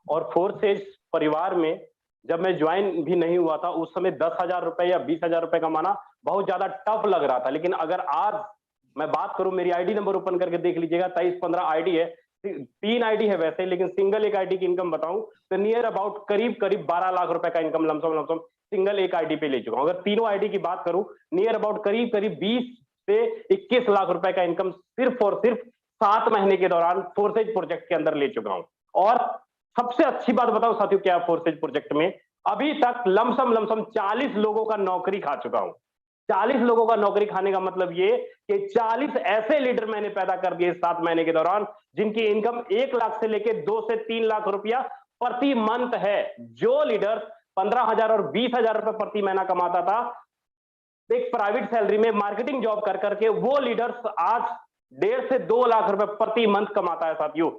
और फोर्सेज परिवार में जब मैं ज्वाइन भी नहीं हुआ था, उस समय 10,000 रुपए या 20,000 रुपए कमाना बहुत ज्यादा टफ लग रहा था। लेकिन अगर आज मैं बात करूं, मेरी आईडी नंबर ओपन करके देख लीजिएगा, 23-15 आईडी है, 3 आईडी है वैसे, लेकिन सिंगल एक आईडी की इनकम बताऊं तो नियर अबाउट करीब करीब 12 लाख रुपए का इनकम लमसम सिंगल एक आईडी पे ले चुका हूं। अगर तीनों आईडी की बात करूं, नियर अबाउट करीब करीब 20 से 21 लाख रुपए का इनकम सिर्फ और सिर्फ 7 महीने के दौरान फोर्सेज प्रोजेक्ट के अंदर ले चुका हूं। और सबसे अच्छी बात बताऊं साथियों, क्या फोर्सेज प्रोजेक्ट में अभी तक लमसम 40 लोगों का नौकरी खा चुका हूं। 40 लोगों का नौकरी खाने का मतलब ये कि 40 ऐसे लीडर मैंने पैदा कर दिए 7 महीने के दौरान, जिनकी इनकम 1 लाख से लेकर 2 से 3 लाख रुपया प्रति मंथ है। जो लीडर 15,000 और 20,000 रुपए प्रति महीना कमाता था एक प्राइवेट सैलरी में मार्केटिंग जॉब कर करके, वो लीडर्स आज 1.5 से 2 लाख रुपए प्रति मंथ कमाता है। साथियों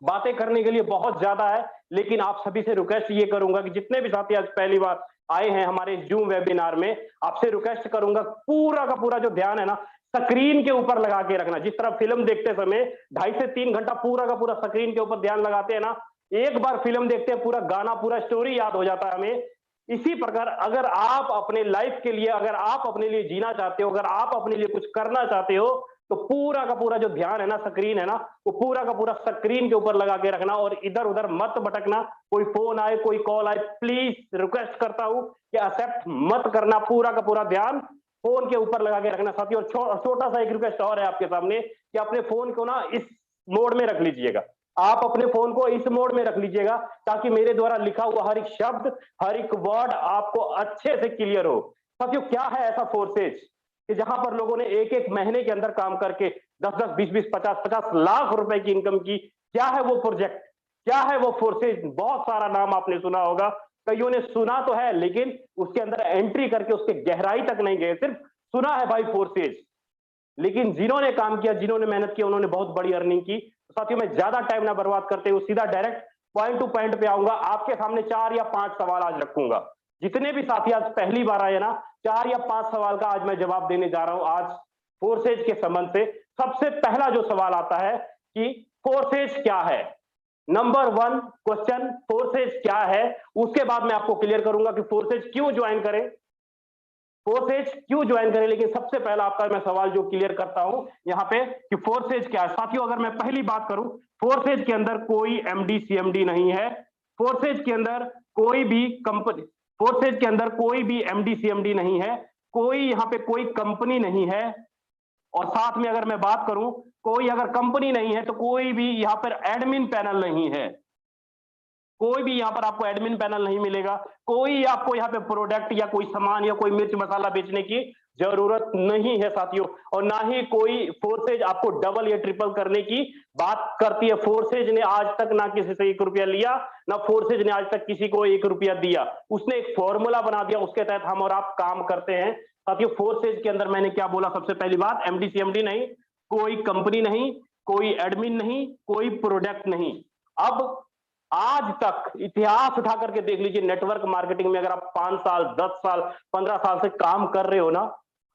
बातें करने के लिए बहुत ज्यादा है, लेकिन आप सभी से रिक्वेस्ट ये करूंगा कि जितने भी साथी आज पहली बार आए हैं हमारे जूम वेबिनार में, आपसे रिक्वेस्ट करूंगा पूरा का पूरा जो ध्यान है ना स्क्रीन के ऊपर लगा के रखना। जिस तरह फिल्म देखते समय 2.5 से 3 घंटा पूरा का पूरा स्क्रीन के ऊपर ध्यान लगाते हैं ना, एक बार फिल्म देखते हैं पूरा गाना पूरा स्टोरी याद हो जाता है हमें। इसी प्रकार अगर आप अपने लाइफ के लिए, अगर आप अपने लिए जीना चाहते हो, अगर आप अपने लिए कुछ करना चाहते हो, तो पूरा का पूरा जो ध्यान है ना स्क्रीन है ना, वो पूरा का पूरा स्क्रीन के ऊपर लगा के रखना और इधर उधर मत भटकना। कोई फोन आए, कोई कॉल आए, प्लीज रिक्वेस्ट करता हूं कि एक्सेप्ट मत करना। पूरा का पूरा ध्यान फोन के ऊपर लगा के रखना साथियों। और छोटा सा एक रिक्वेस्ट और है आपके सामने कि अपने फोन को ना इस मोड में रख लीजिएगा। आप अपने फोन को इस मोड में रख लीजिएगा ताकि मेरे द्वारा लिखा हुआ हर एक शब्द, हर एक वर्ड आपको अच्छे से क्लियर हो। साथियों क्या है ऐसा फोर्सेज कि जहां पर लोगों ने एक एक महीने के अंदर काम करके 10-10, 20-20, 50-50 लाख रुपए की इनकम की? क्या है वो प्रोजेक्ट, क्या है वो फोर्सेज? बहुत सारा नाम आपने सुना होगा, कईयों ने सुना तो है लेकिन उसके अंदर एंट्री करके उसके गहराई तक नहीं गए, सिर्फ सुना है भाई फोर्सेज। लेकिन जिन्होंने काम किया, जिन्होंने मेहनत की, उन्होंने बहुत बड़ी अर्निंग की। तो साथियों मैं ज्यादा टाइम ना बर्बाद करते हुए सीधा डायरेक्ट पॉइंट टू पॉइंट पे आऊंगा। आपके सामने 4 या 5 सवाल आज रखूंगा। जितने भी साथी आज पहली बार आए ना, 4 या 5 सवाल का आज मैं जवाब देने जा रहा हूं आज फोर्सेज के संबंध से। सबसे पहला जो सवाल आता है कि फोर्सेज क्या है। नंबर 1 क्वेश्चन, फोर्सेज क्या है। उसके बाद मैं आपको क्लियर करूंगा कि फोर्सेज क्यों ज्वाइन करें, फोर्सेज क्यों ज्वाइन करें। लेकिन सबसे पहला आपका मैं सवाल जो क्लियर करता हूं यहां पे कि फोर्सेज क्या है। साथियों अगर मैं पहली बात करूं, फोर्सेज के अंदर कोई एमडी सीएमडी नहीं है। फोर्सेज के अंदर कोई भी कंपनी, फोर्सेज के अंदर कोई भी एमडी सीएमडी नहीं है, कोई यहां पे कोई कंपनी नहीं है। और साथ में अगर मैं बात करूं, कोई अगर कंपनी नहीं है तो कोई भी यहां पर एडमिन पैनल नहीं है। कोई भी यहां पर आपको एडमिन पैनल नहीं मिलेगा। कोई आपको यहाँ पे प्रोडक्ट या कोई सामान या कोई मिर्च मसाला बेचने की जरूरत नहीं है साथियों। और ना ही कोई फोर्सेज आपको डबल या ट्रिपल करने की बात करती है। फोर्सेज ने आज तक ना किसी से 1 रुपया लिया, ना फोर्सेज ने आज तक किसी को 1 रुपया दिया। उसने एक फॉर्मूला बना दिया, उसके तहत हम और आप काम करते हैं। साथियों फोर्सेज के अंदर मैंने क्या बोला, सबसे पहली बात एमडी सीएमडी नहीं, कोई कंपनी नहीं, कोई एडमिन नहीं, कोई प्रोडक्ट नहीं। अब आज तक इतिहास उठा करके देख लीजिए, नेटवर्क मार्केटिंग में अगर आप 5 साल, 10 साल, 15 साल से काम कर रहे हो ना,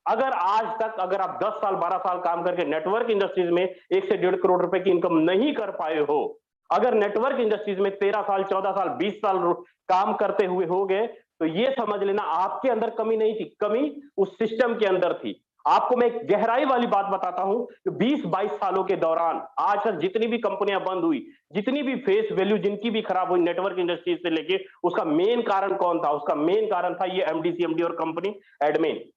अगर आज तक अगर आप 10 साल, 12 साल काम करके नेटवर्क इंडस्ट्रीज में 1 से 1.5 करोड़ रुपए की इनकम नहीं कर पाए हो, अगर नेटवर्क इंडस्ट्रीज में 13 साल, 14 साल, 20 साल काम करते हुए हो गए, तो ये समझ लेना आपके अंदर कमी नहीं थी, कमी उस सिस्टम के अंदर थी। आपको मैं एक गहराई वाली बात बताता हूं कि 20-22 सालों के दौरान आज तक जितनी भी कंपनियां बंद हुई, जितनी भी फेस वैल्यू जिनकी भी खराब हुई नेटवर्क इंडस्ट्री से लेके, उसका मेन कारण कौन था? उसका मेन कारण था ये एमडी सीएमडी और company admin.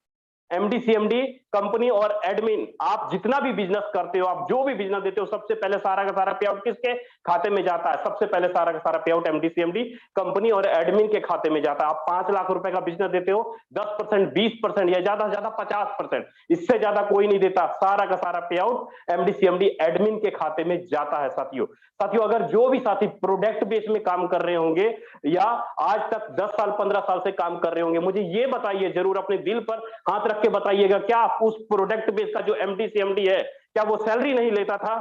MD CMD company और एडमिन, आप जितना भी बिजनेस करते हो, आप जो भी बिजनेस देते हो, सबसे पहले सारा का सारा पे आउट किसके खाते में जाता है? सबसे पहले सारा का सारा पे आउट एमडी सीएमडी कंपनी और एडमिन के खाते में जाता है। आप 5 लाख रुपए का बिजनेस देते हो, 10%, 20% या ज्यादा से ज्यादा 50%, इससे ज्यादा कोई नहीं देता। सारा का सारा पे आउट एमडी सीएमडी एडमिन के खाते में जाता है साथियों। साथियों अगर जो भी साथी प्रोडक्ट बेस में काम कर रहे होंगे या आज तक 10 साल, 15 साल से काम कर रहे होंगे, मुझे ये बताइए जरूर, अपने दिल पर हाथ रख के बताइएगा, क्या उस प्रोडक्ट बेस का जो एमडी सीएमडी है, क्या वो सैलरी नहीं लेता था?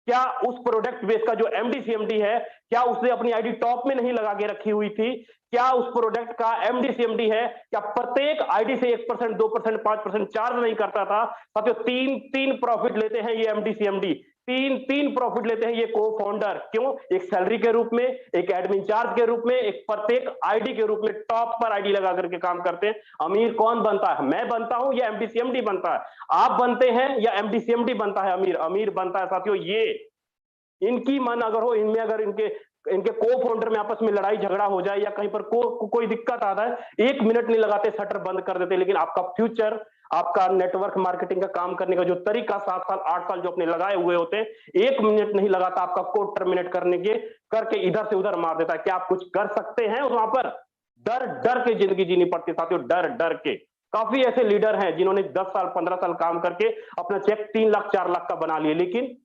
क्या उस प्रोडक्ट बेस का जो एमडी सीएमडी है, क्या उसने अपनी आईडी टॉप में नहीं लगा के रखी हुई थी? क्या उस प्रोडक्ट का एमडी सीएमडी है, क्या प्रत्येक आईडी से 1%, 2%, 5% चार्ज नहीं करता था? साथियों 3 प्रॉफिट लेते हैं ये एमडी सीएमडी। तीन प्रॉफिट लेते हैं ये को फाउंडर। क्यों? एक सैलरी के रूप में, एक एडमिन चार्ज के रूप में, एक प्रत्येक आईडी के रूप में टॉप पर आईडी लगा करके काम करते हैं। अमीर कौन बनता है? मैं बनता हूं या एमडीसीएमडी बनता है? आप बनते हैं या एमडीसीएमडी बनता है? अमीर बनता है साथियों। ये इनकी मन अगर हो, इनमें अगर इनके इनके को फाउंडर में आपस में लड़ाई झगड़ा हो जाए या कहीं पर कोई दिक्कत आता है, 1 मिनट नहीं लगाते, शटर बंद कर देते। लेकिन आपका फ्यूचर, आपका नेटवर्क मार्केटिंग का काम करने का जो तरीका 7 साल 8 साल जो अपने लगाए हुए होते हैं, 1 मिनट नहीं लगाता आपका कोड टर्मिनेट करके इधर से उधर मार देता है। क्या आप कुछ कर सकते हैं वहां पर? डर के जिंदगी जीनी पड़ती है साथियों, डर के। काफी ऐसे लीडर हैं जिन्होंने 10 साल 15 साल काम करके अपना चेक 3 लाख 4 लाख का बना लिए, लेकिन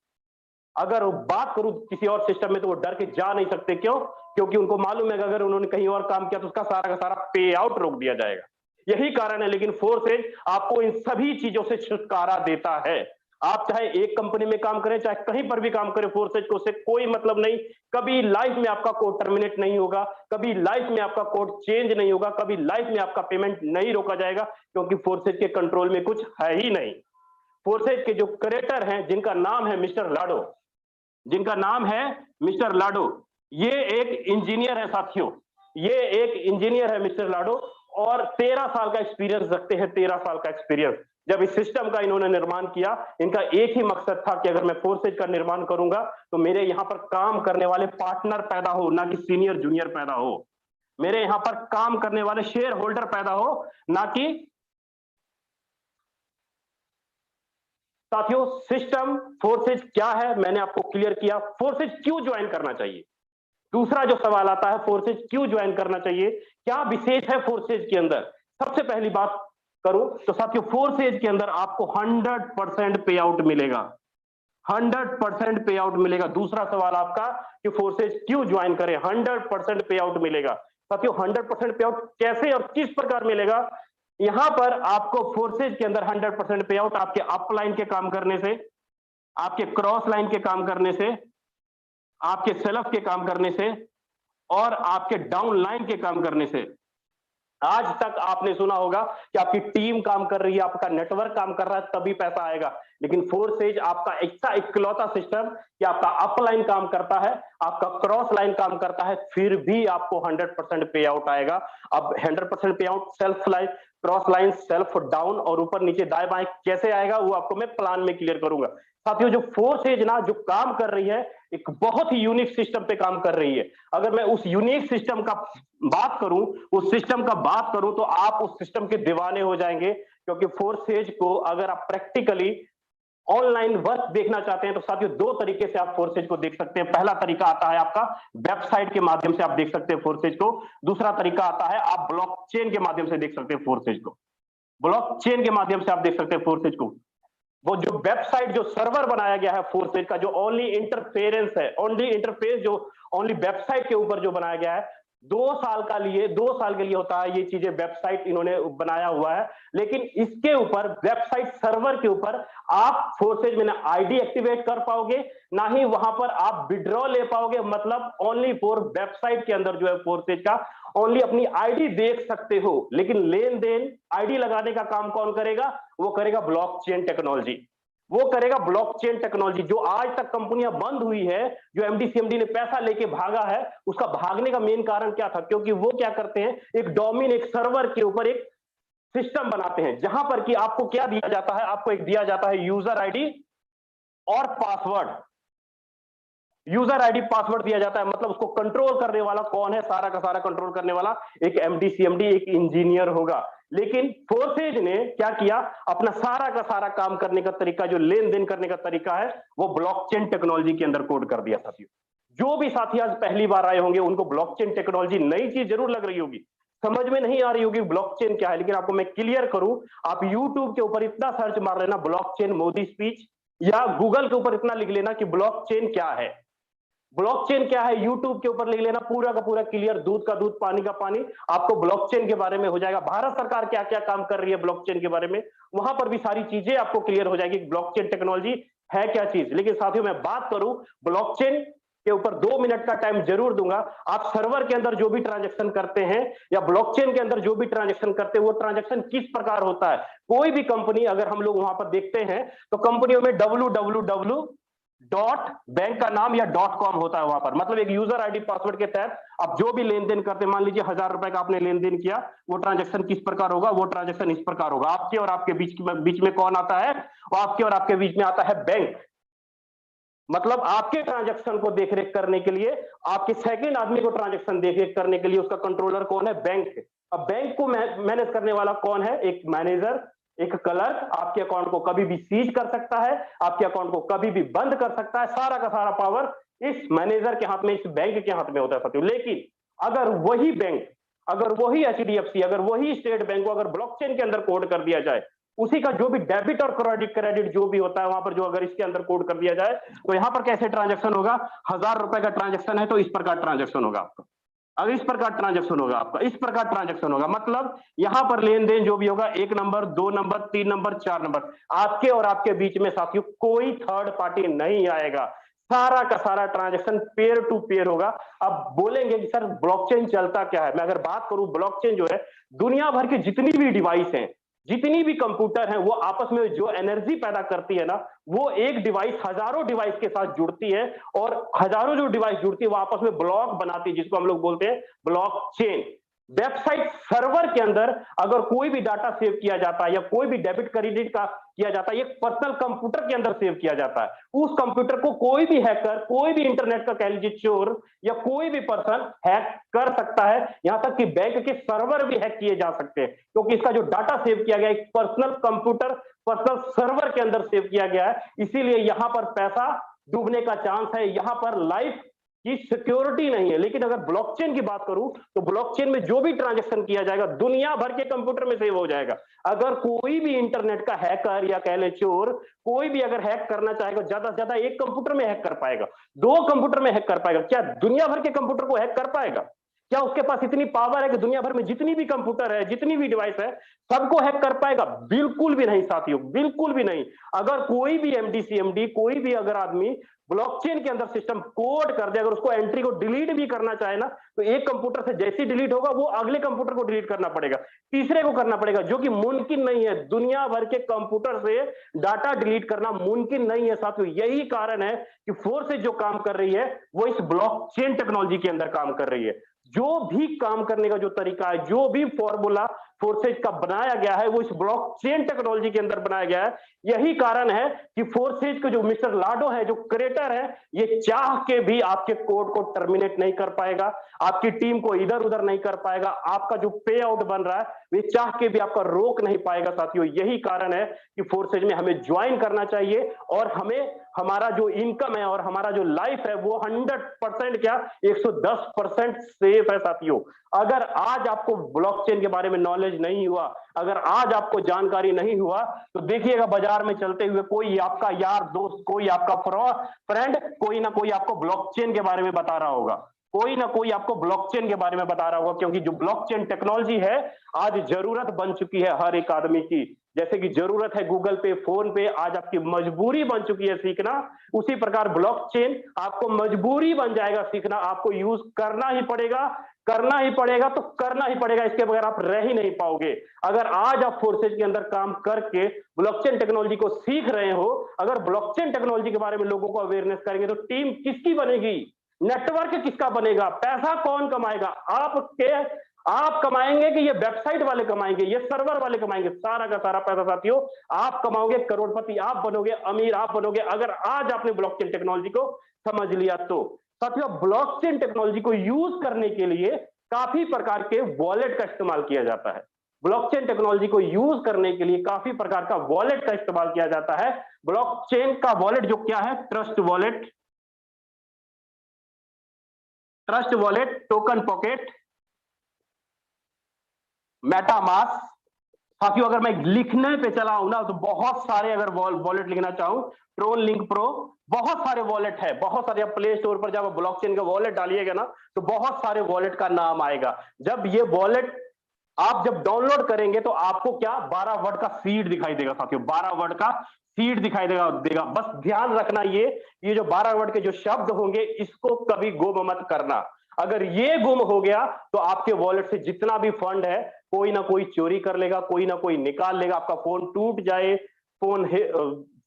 अगर बात करूं किसी और सिस्टम में तो वो डर के जा नहीं सकते। क्यों? क्योंकि उनको मालूम है कि अगर उन्होंने कहीं और काम किया तो उसका सारा का सारा पे आउट रोक दिया जाएगा। यही कारण है। लेकिन फोर्सेज आपको इन सभी चीजों से छुटकारा देता है। आप चाहे एक कंपनी में काम करें, चाहे कहीं पर भी काम करें, फोर्सेज को उससे कोई मतलब नहीं। कभी लाइफ में आपका कोड टर्मिनेट नहीं होगा, कभी लाइफ में आपका कोड चेंज नहीं होगा, कभी लाइफ में आपका पेमेंट नहीं रोका जाएगा, क्योंकि फोर्सेज के कंट्रोल में कुछ है ही नहीं। फोर्सेज के जो क्रिएटर हैं, जिनका नाम है मिस्टर लाडो, ये एक इंजीनियर है साथियों। ये एक इंजीनियर है मिस्टर लाडो, और 13 साल का एक्सपीरियंस रखते हैं। 13 साल का एक्सपीरियंस। जब इस सिस्टम का इन्होंने निर्माण किया, इनका एक ही मकसद था कि अगर मैं फोर्सेज का निर्माण करूंगा तो मेरे यहां पर काम करने वाले पार्टनर पैदा हो, ना कि सीनियर जूनियर पैदा हो। मेरे यहां पर काम करने वाले शेयर होल्डर पैदा हो, ना कि साथियों। सिस्टम फोर्सेज क्या है मैंने आपको क्लियर किया। फोर्सेज क्यों ज्वाइन करना चाहिए? दूसरा जो सवाल आता है, फोर्सेज क्यों ज्वाइन करना चाहिए, क्या विशेष है फोर्सेज के अंदर? सबसे पहली बात करूं तो साथियों, फोर्सेज के अंदर आपको 100% पे आउट मिलेगा। 100% पे आउट मिलेगा। दूसरा सवाल आपका कि फोर्सेज क्यों ज्वाइन करें? 100% पे आउट मिलेगा साथियों। 100% पे आउट कैसे और किस प्रकार मिलेगा? यहां पर आपको फोर्सेज के अंदर 100% पे आउट आपके अप लाइन के काम करने से, आपके क्रॉस लाइन के काम करने से, आपके सेल्फ के काम करने से, और आपके डाउन लाइन के काम करने से। आज तक आपने सुना होगा कि आपकी टीम काम कर रही है, आपका नेटवर्क काम कर रहा है, तभी पैसा आएगा। लेकिन फोर्सेज आपका ऐसा इकलौता सिस्टम कि आपका अपलाइन काम करता है, आपका क्रॉस लाइन काम करता है, फिर भी आपको 100% पे आउट आएगा। अब 100% पे out self line, cross line, self, down और ऊपर नीचे दाएं बाएं कैसे आएगा, वो आपको मैं प्लान में क्लियर करूंगा। साथियों, जो फोर्सेज ना जो काम कर रही है, एक बहुत ही यूनिक सिस्टम पे काम कर रही है। अगर मैं उस यूनिक सिस्टम का बात करूं तो आप उस सिस्टम के दीवाने हो जाएंगे। क्योंकि फोर्सेज को अगर आप प्रैक्टिकली ऑनलाइन वर्क देखना चाहते हैं तो साथियों, 2 तरीके से आप फोर्सेज को देख सकते हैं। पहला तरीका आता है आपका वेबसाइट के माध्यम से आप देख सकते हैं फोर्सेज को। दूसरा तरीका आता है आप ब्लॉकचेन के माध्यम से देख सकते हैं फोर्सेज को। ब्लॉकचेन के माध्यम से आप देख सकते हैं फोर्सेज को। वो जो वेबसाइट, जो सर्वर बनाया गया है फोर्सेज का, जो ओनली इंटरफेस जो ओनली वेबसाइट के ऊपर जो बनाया गया है, 2 साल के लिए होता है। ये चीजें वेबसाइट इन्होंने बनाया हुआ है, लेकिन इसके ऊपर वेबसाइट सर्वर के ऊपर आप फोर्सेज में ना आईडी एक्टिवेट कर पाओगे, ना ही वहां पर आप विड्रॉ ले पाओगे। मतलब ओनली फॉर वेबसाइट के अंदर जो है फोर्सेज का ओनली अपनी आईडी देख सकते हो, लेकिन लेन देन आईडी लगाने का काम कौन करेगा? वो करेगा ब्लॉकचेन टेक्नोलॉजी। वो करेगा ब्लॉकचेन टेक्नोलॉजी। जो आज तक कंपनियां बंद हुई है, जो एमडीसीएमडी ने पैसा लेके भागा है, उसका भागने का मेन कारण क्या था? क्योंकि वो क्या करते हैं, एक सर्वर के ऊपर एक सिस्टम बनाते हैं, जहां पर कि आपको क्या दिया जाता है? आपको एक दिया जाता है यूजर आईडी और पासवर्ड। यूजर आईडी पासवर्ड दिया जाता है। मतलब उसको कंट्रोल करने वाला कौन है? सारा का सारा कंट्रोल करने वाला एक एमडीसीएमडी, एक इंजीनियर होगा। लेकिन फोर्सेज ने क्या किया? अपना सारा का सारा काम करने का तरीका, जो लेन देन करने का तरीका है, वो ब्लॉकचेन टेक्नोलॉजी के अंदर कोड कर दिया साथियों। जो भी साथी आज पहली बार आए होंगे, उनको ब्लॉकचेन टेक्नोलॉजी नई चीज जरूर लग रही होगी, समझ में नहीं आ रही होगी ब्लॉकचेन क्या है। लेकिन आपको मैं क्लियर करूं, आप यूट्यूब के ऊपर इतना सर्च मार लेना ब्लॉकचेन मोदी स्पीच, या गूगल के ऊपर इतना लिख लेना कि ब्लॉकचेन क्या है, ब्लॉकचेन क्या है, यूट्यूब के ऊपर लिख लेना, पूरा का पूरा क्लियर, दूध का दूध पानी का पानी, आपको ब्लॉकचेन के बारे में हो जाएगा। भारत सरकार क्या क्या काम कर रही है ब्लॉकचेन के बारे में, वहां पर भी सारी चीजें आपको क्लियर हो जाएगी। ब्लॉकचेन टेक्नोलॉजी है क्या चीज। लेकिन साथियों, मैं बात करूं ब्लॉकचेन के ऊपर, 2 मिनट का टाइम जरूर दूंगा। आप सर्वर के अंदर जो भी ट्रांजेक्शन करते हैं, या ब्लॉकचेन के अंदर जो भी ट्रांजेक्शन करते हैं, वो ट्रांजेक्शन किस प्रकार होता है? कोई भी कंपनी, अगर हम लोग वहां पर देखते हैं तो कंपनियों में www डॉट बैंक का नाम या .com होता है वहां पर, मतलब एक यूजर आईडी पासवर्ड के तहत आप जो भी लेन देन करते, मान लीजिए 1000 रुपए का आपने लेन देन किया, वो ट्रांजेक्शन किस प्रकार होगा, वो ट्रांजेक्शन इस प्रकार होगा। आपके और आपके बीच में कौन आता है, वो आपके और आपके बीच में आता है बैंक। मतलब आपके ट्रांजैक्शन को देखरेख करने के लिए, आपके सेकंड आदमी को ट्रांजैक्शन देखरेख करने के लिए उसका कंट्रोलर कौन है, बैंक। अब बैंक को मैनेज करने वाला कौन है, एक मैनेजर, एक क्लर्क। आपके अकाउंट को कभी भी सीज कर सकता है, आपके अकाउंट को कभी भी बंद कर सकता है। सारा का सारा पावर इस मैनेजर के हाथ में, इस बैंक के हाथ में होता है साथियों। लेकिन अगर वही बैंक, अगर वही एचडीएफसी, अगर वही स्टेट बैंक को अगर ब्लॉकचेन के अंदर कोड कर दिया जाए, उसी का जो भी डेबिट और क्रेडिट जो भी होता है वहां पर, जो अगर इसके अंदर कोड कर दिया जाए, तो यहां पर कैसे ट्रांजैक्शन होगा, 1000 रुपए का ट्रांजैक्शन है तो इस प्रकार ट्रांजैक्शन होगा आपका। अगर इस प्रकार ट्रांजैक्शन होगा आपका, इस प्रकार ट्रांजैक्शन होगा, मतलब यहां पर लेन देन जो भी होगा, 1 नंबर, 2 नंबर, 3 नंबर, 4 नंबर, आपके और आपके बीच में साथियों कोई थर्ड पार्टी नहीं आएगा। सारा का सारा ट्रांजैक्शन पेयर टू पेयर होगा। अब बोलेंगे कि सर ब्लॉकचेन चलता क्या है, मैं अगर बात करूं, ब्लॉकचेन जो है दुनिया भर की जितनी भी डिवाइस हैं, जितनी भी कंप्यूटर हैं, वो आपस में जो एनर्जी पैदा करती है ना, वो एक डिवाइस हजारों डिवाइस के साथ जुड़ती है, और हजारों जो डिवाइस जुड़ती है वो आपस में ब्लॉक बनाती है, जिसको हम लोग बोलते हैं ब्लॉकचेन। वेबसाइट सर्वर के अंदर अगर कोई भी डाटा सेव किया जाता है, या कोई भी डेबिट क्रेडिट का किया जाता है, एक पर्सनल कंप्यूटर के अंदर सेव किया जाता है। उस कंप्यूटर को कोई भी हैकर, कोई भी इंटरनेट का कह लीजिए चोर, या कोई भी पर्सन हैक कर सकता है। यहां तक कि बैंक के सर्वर भी हैक किए जा सकते हैं, क्योंकि इसका जो डाटा सेव किया गया एक पर्सनल कंप्यूटर, पर्सनल सर्वर के अंदर सेव किया गया है। इसीलिए यहां पर पैसा डूबने का चांस है, यहां पर लाइफ की सिक्योरिटी नहीं है। लेकिन अगर ब्लॉकचेन की बात करूं, तो ब्लॉकचेन में जो भी ट्रांजैक्शन किया जाएगा दुनिया भर के कंप्यूटर में सेव हो जाएगा। अगर कोई भी इंटरनेट का हैकर या कह ले चोर, कोई भी अगर हैक करना चाहेगा, ज्यादा से ज्यादा एक कंप्यूटर में हैक कर पाएगा, 2 कंप्यूटर में हैक कर पाएगा, क्या दुनिया भर के कंप्यूटर को हैक कर पाएगा? क्या उसके पास इतनी पावर है कि दुनिया भर में जितनी भी कंप्यूटर है, जितनी भी डिवाइस है, सबको हैक कर पाएगा? बिल्कुल भी नहीं साथियों, बिल्कुल भी नहीं। अगर कोई भी एमडी कोई भी अगर आदमी ब्लॉकचेन के अंदर सिस्टम कोड कर दे, अगर उसको एंट्री को डिलीट भी करना चाहे ना, तो एक कंप्यूटर से जैसे डिलीट होगा, वो अगले कंप्यूटर को डिलीट करना पड़ेगा, तीसरे को करना पड़ेगा, जो कि मुमकिन नहीं है। दुनिया भर के कंप्यूटर से डाटा डिलीट करना मुमकिन नहीं है साथियों। यही कारण है कि फोर्सेज जो काम कर रही है, वो इस ब्लॉकचेन टेक्नोलॉजी के अंदर काम कर रही है। जो भी काम करने का जो तरीका है, जो भी फॉर्मूला फोर्सेज का बनाया गया है, वो इस ब्लॉकचेन टेक्नोलॉजी के अंदर बनाया गया है। यही कारण है कि फोर्सेज के जो मिस्टर लाडो है, जो क्रिएटर है, ये चाह के भी आपके कोड को टर्मिनेट नहीं कर पाएगा, आपकी टीम को इधर उधर नहीं कर पाएगा, आपका जो पे आउट बन रहा है वे चाह के भी आपका रोक नहीं पाएगा साथियों। यही कारण है कि फोर्सेज में हमें ज्वाइन करना चाहिए, और हमें हमारा जो इनकम है और हमारा जो लाइफ है वो 100% क्या, 110% सेफ है साथियों। अगर आज आपको ब्लॉकचेन के बारे में नॉलेज नहीं हुआ, अगर आज आपको जानकारी नहीं हुआ, तो देखिएगा बाजार में चलते हुए कोई आपका यार दोस्त, कोई आपका फ्रेंड, कोई ना कोई आपको ब्लॉकचेन के बारे में बता रहा होगा, कोई ना कोई आपको ब्लॉकचेन के बारे में बता रहा होगा। क्योंकि जो ब्लॉकचेन टेक्नोलॉजी है आज जरूरत बन चुकी है हर एक आदमी की। जैसे कि जरूरत है गूगल पे, फोन पे, आज आपकी मजबूरी बन चुकी है सीखना, उसी प्रकार ब्लॉकचेन आपको मजबूरी बन जाएगा सीखना। आपको यूज करना ही पड़ेगा, करना ही पड़ेगा, तो करना ही पड़ेगा, इसके बगैर आप रह ही नहीं पाओगे। अगर आज आप फोर्सेज के अंदर काम करके ब्लॉकचेन टेक्नोलॉजी को सीख रहे हो, अगर ब्लॉकचेन टेक्नोलॉजी के बारे में लोगों को अवेयरनेस करेंगे, तो टीम किसकी बनेगी, नेटवर्क किसका बनेगा, पैसा कौन कमाएगा? आप कमाएंगे कि ये वेबसाइट वाले कमाएंगे, ये सर्वर वाले कमाएंगे? सारा का सारा पैसा साथियों आप कमाओगे, करोड़पति आप बनोगे, अमीर आप बनोगे, अगर आज आपने ब्लॉकचेन टेक्नोलॉजी को समझ लिया तो। साथियों ब्लॉकचेन टेक्नोलॉजी को यूज करने के लिए काफी प्रकार के वॉलेट का इस्तेमाल किया जाता है। ब्लॉकचेन टेक्नोलॉजी को यूज करने के लिए काफी प्रकार का वॉलेट का इस्तेमाल किया जाता है। ब्लॉकचेन का वॉलेट जो क्या है, trust wallet, token pocket, MetaMask. साथियों अगर मैं लिखने पे चला हूं ना, तो बहुत सारे, अगर वॉलेट लिखना चाहूं, ट्रोन लिंक प्रो, बहुत सारे वॉलेट है, बहुत सारे। प्ले स्टोर पर जब ब्लॉकचेन का वॉलेट डालिएगा ना, तो बहुत सारे वॉलेट का नाम आएगा। जब ये वॉलेट आप जब डाउनलोड करेंगे, तो आपको क्या 12 वर्ड का सीड दिखाई देगा साथियों, 12 वर्ड का सीड दिखाई देगा। बस ध्यान रखना, ये जो 12 वर्ड के जो शब्द होंगे, इसको कभी गुम मत करना। अगर ये गुम हो गया, तो आपके वॉलेट से जितना भी फंड है, कोई ना कोई चोरी कर लेगा, कोई ना कोई निकाल लेगा, आपका फोन टूट जाए,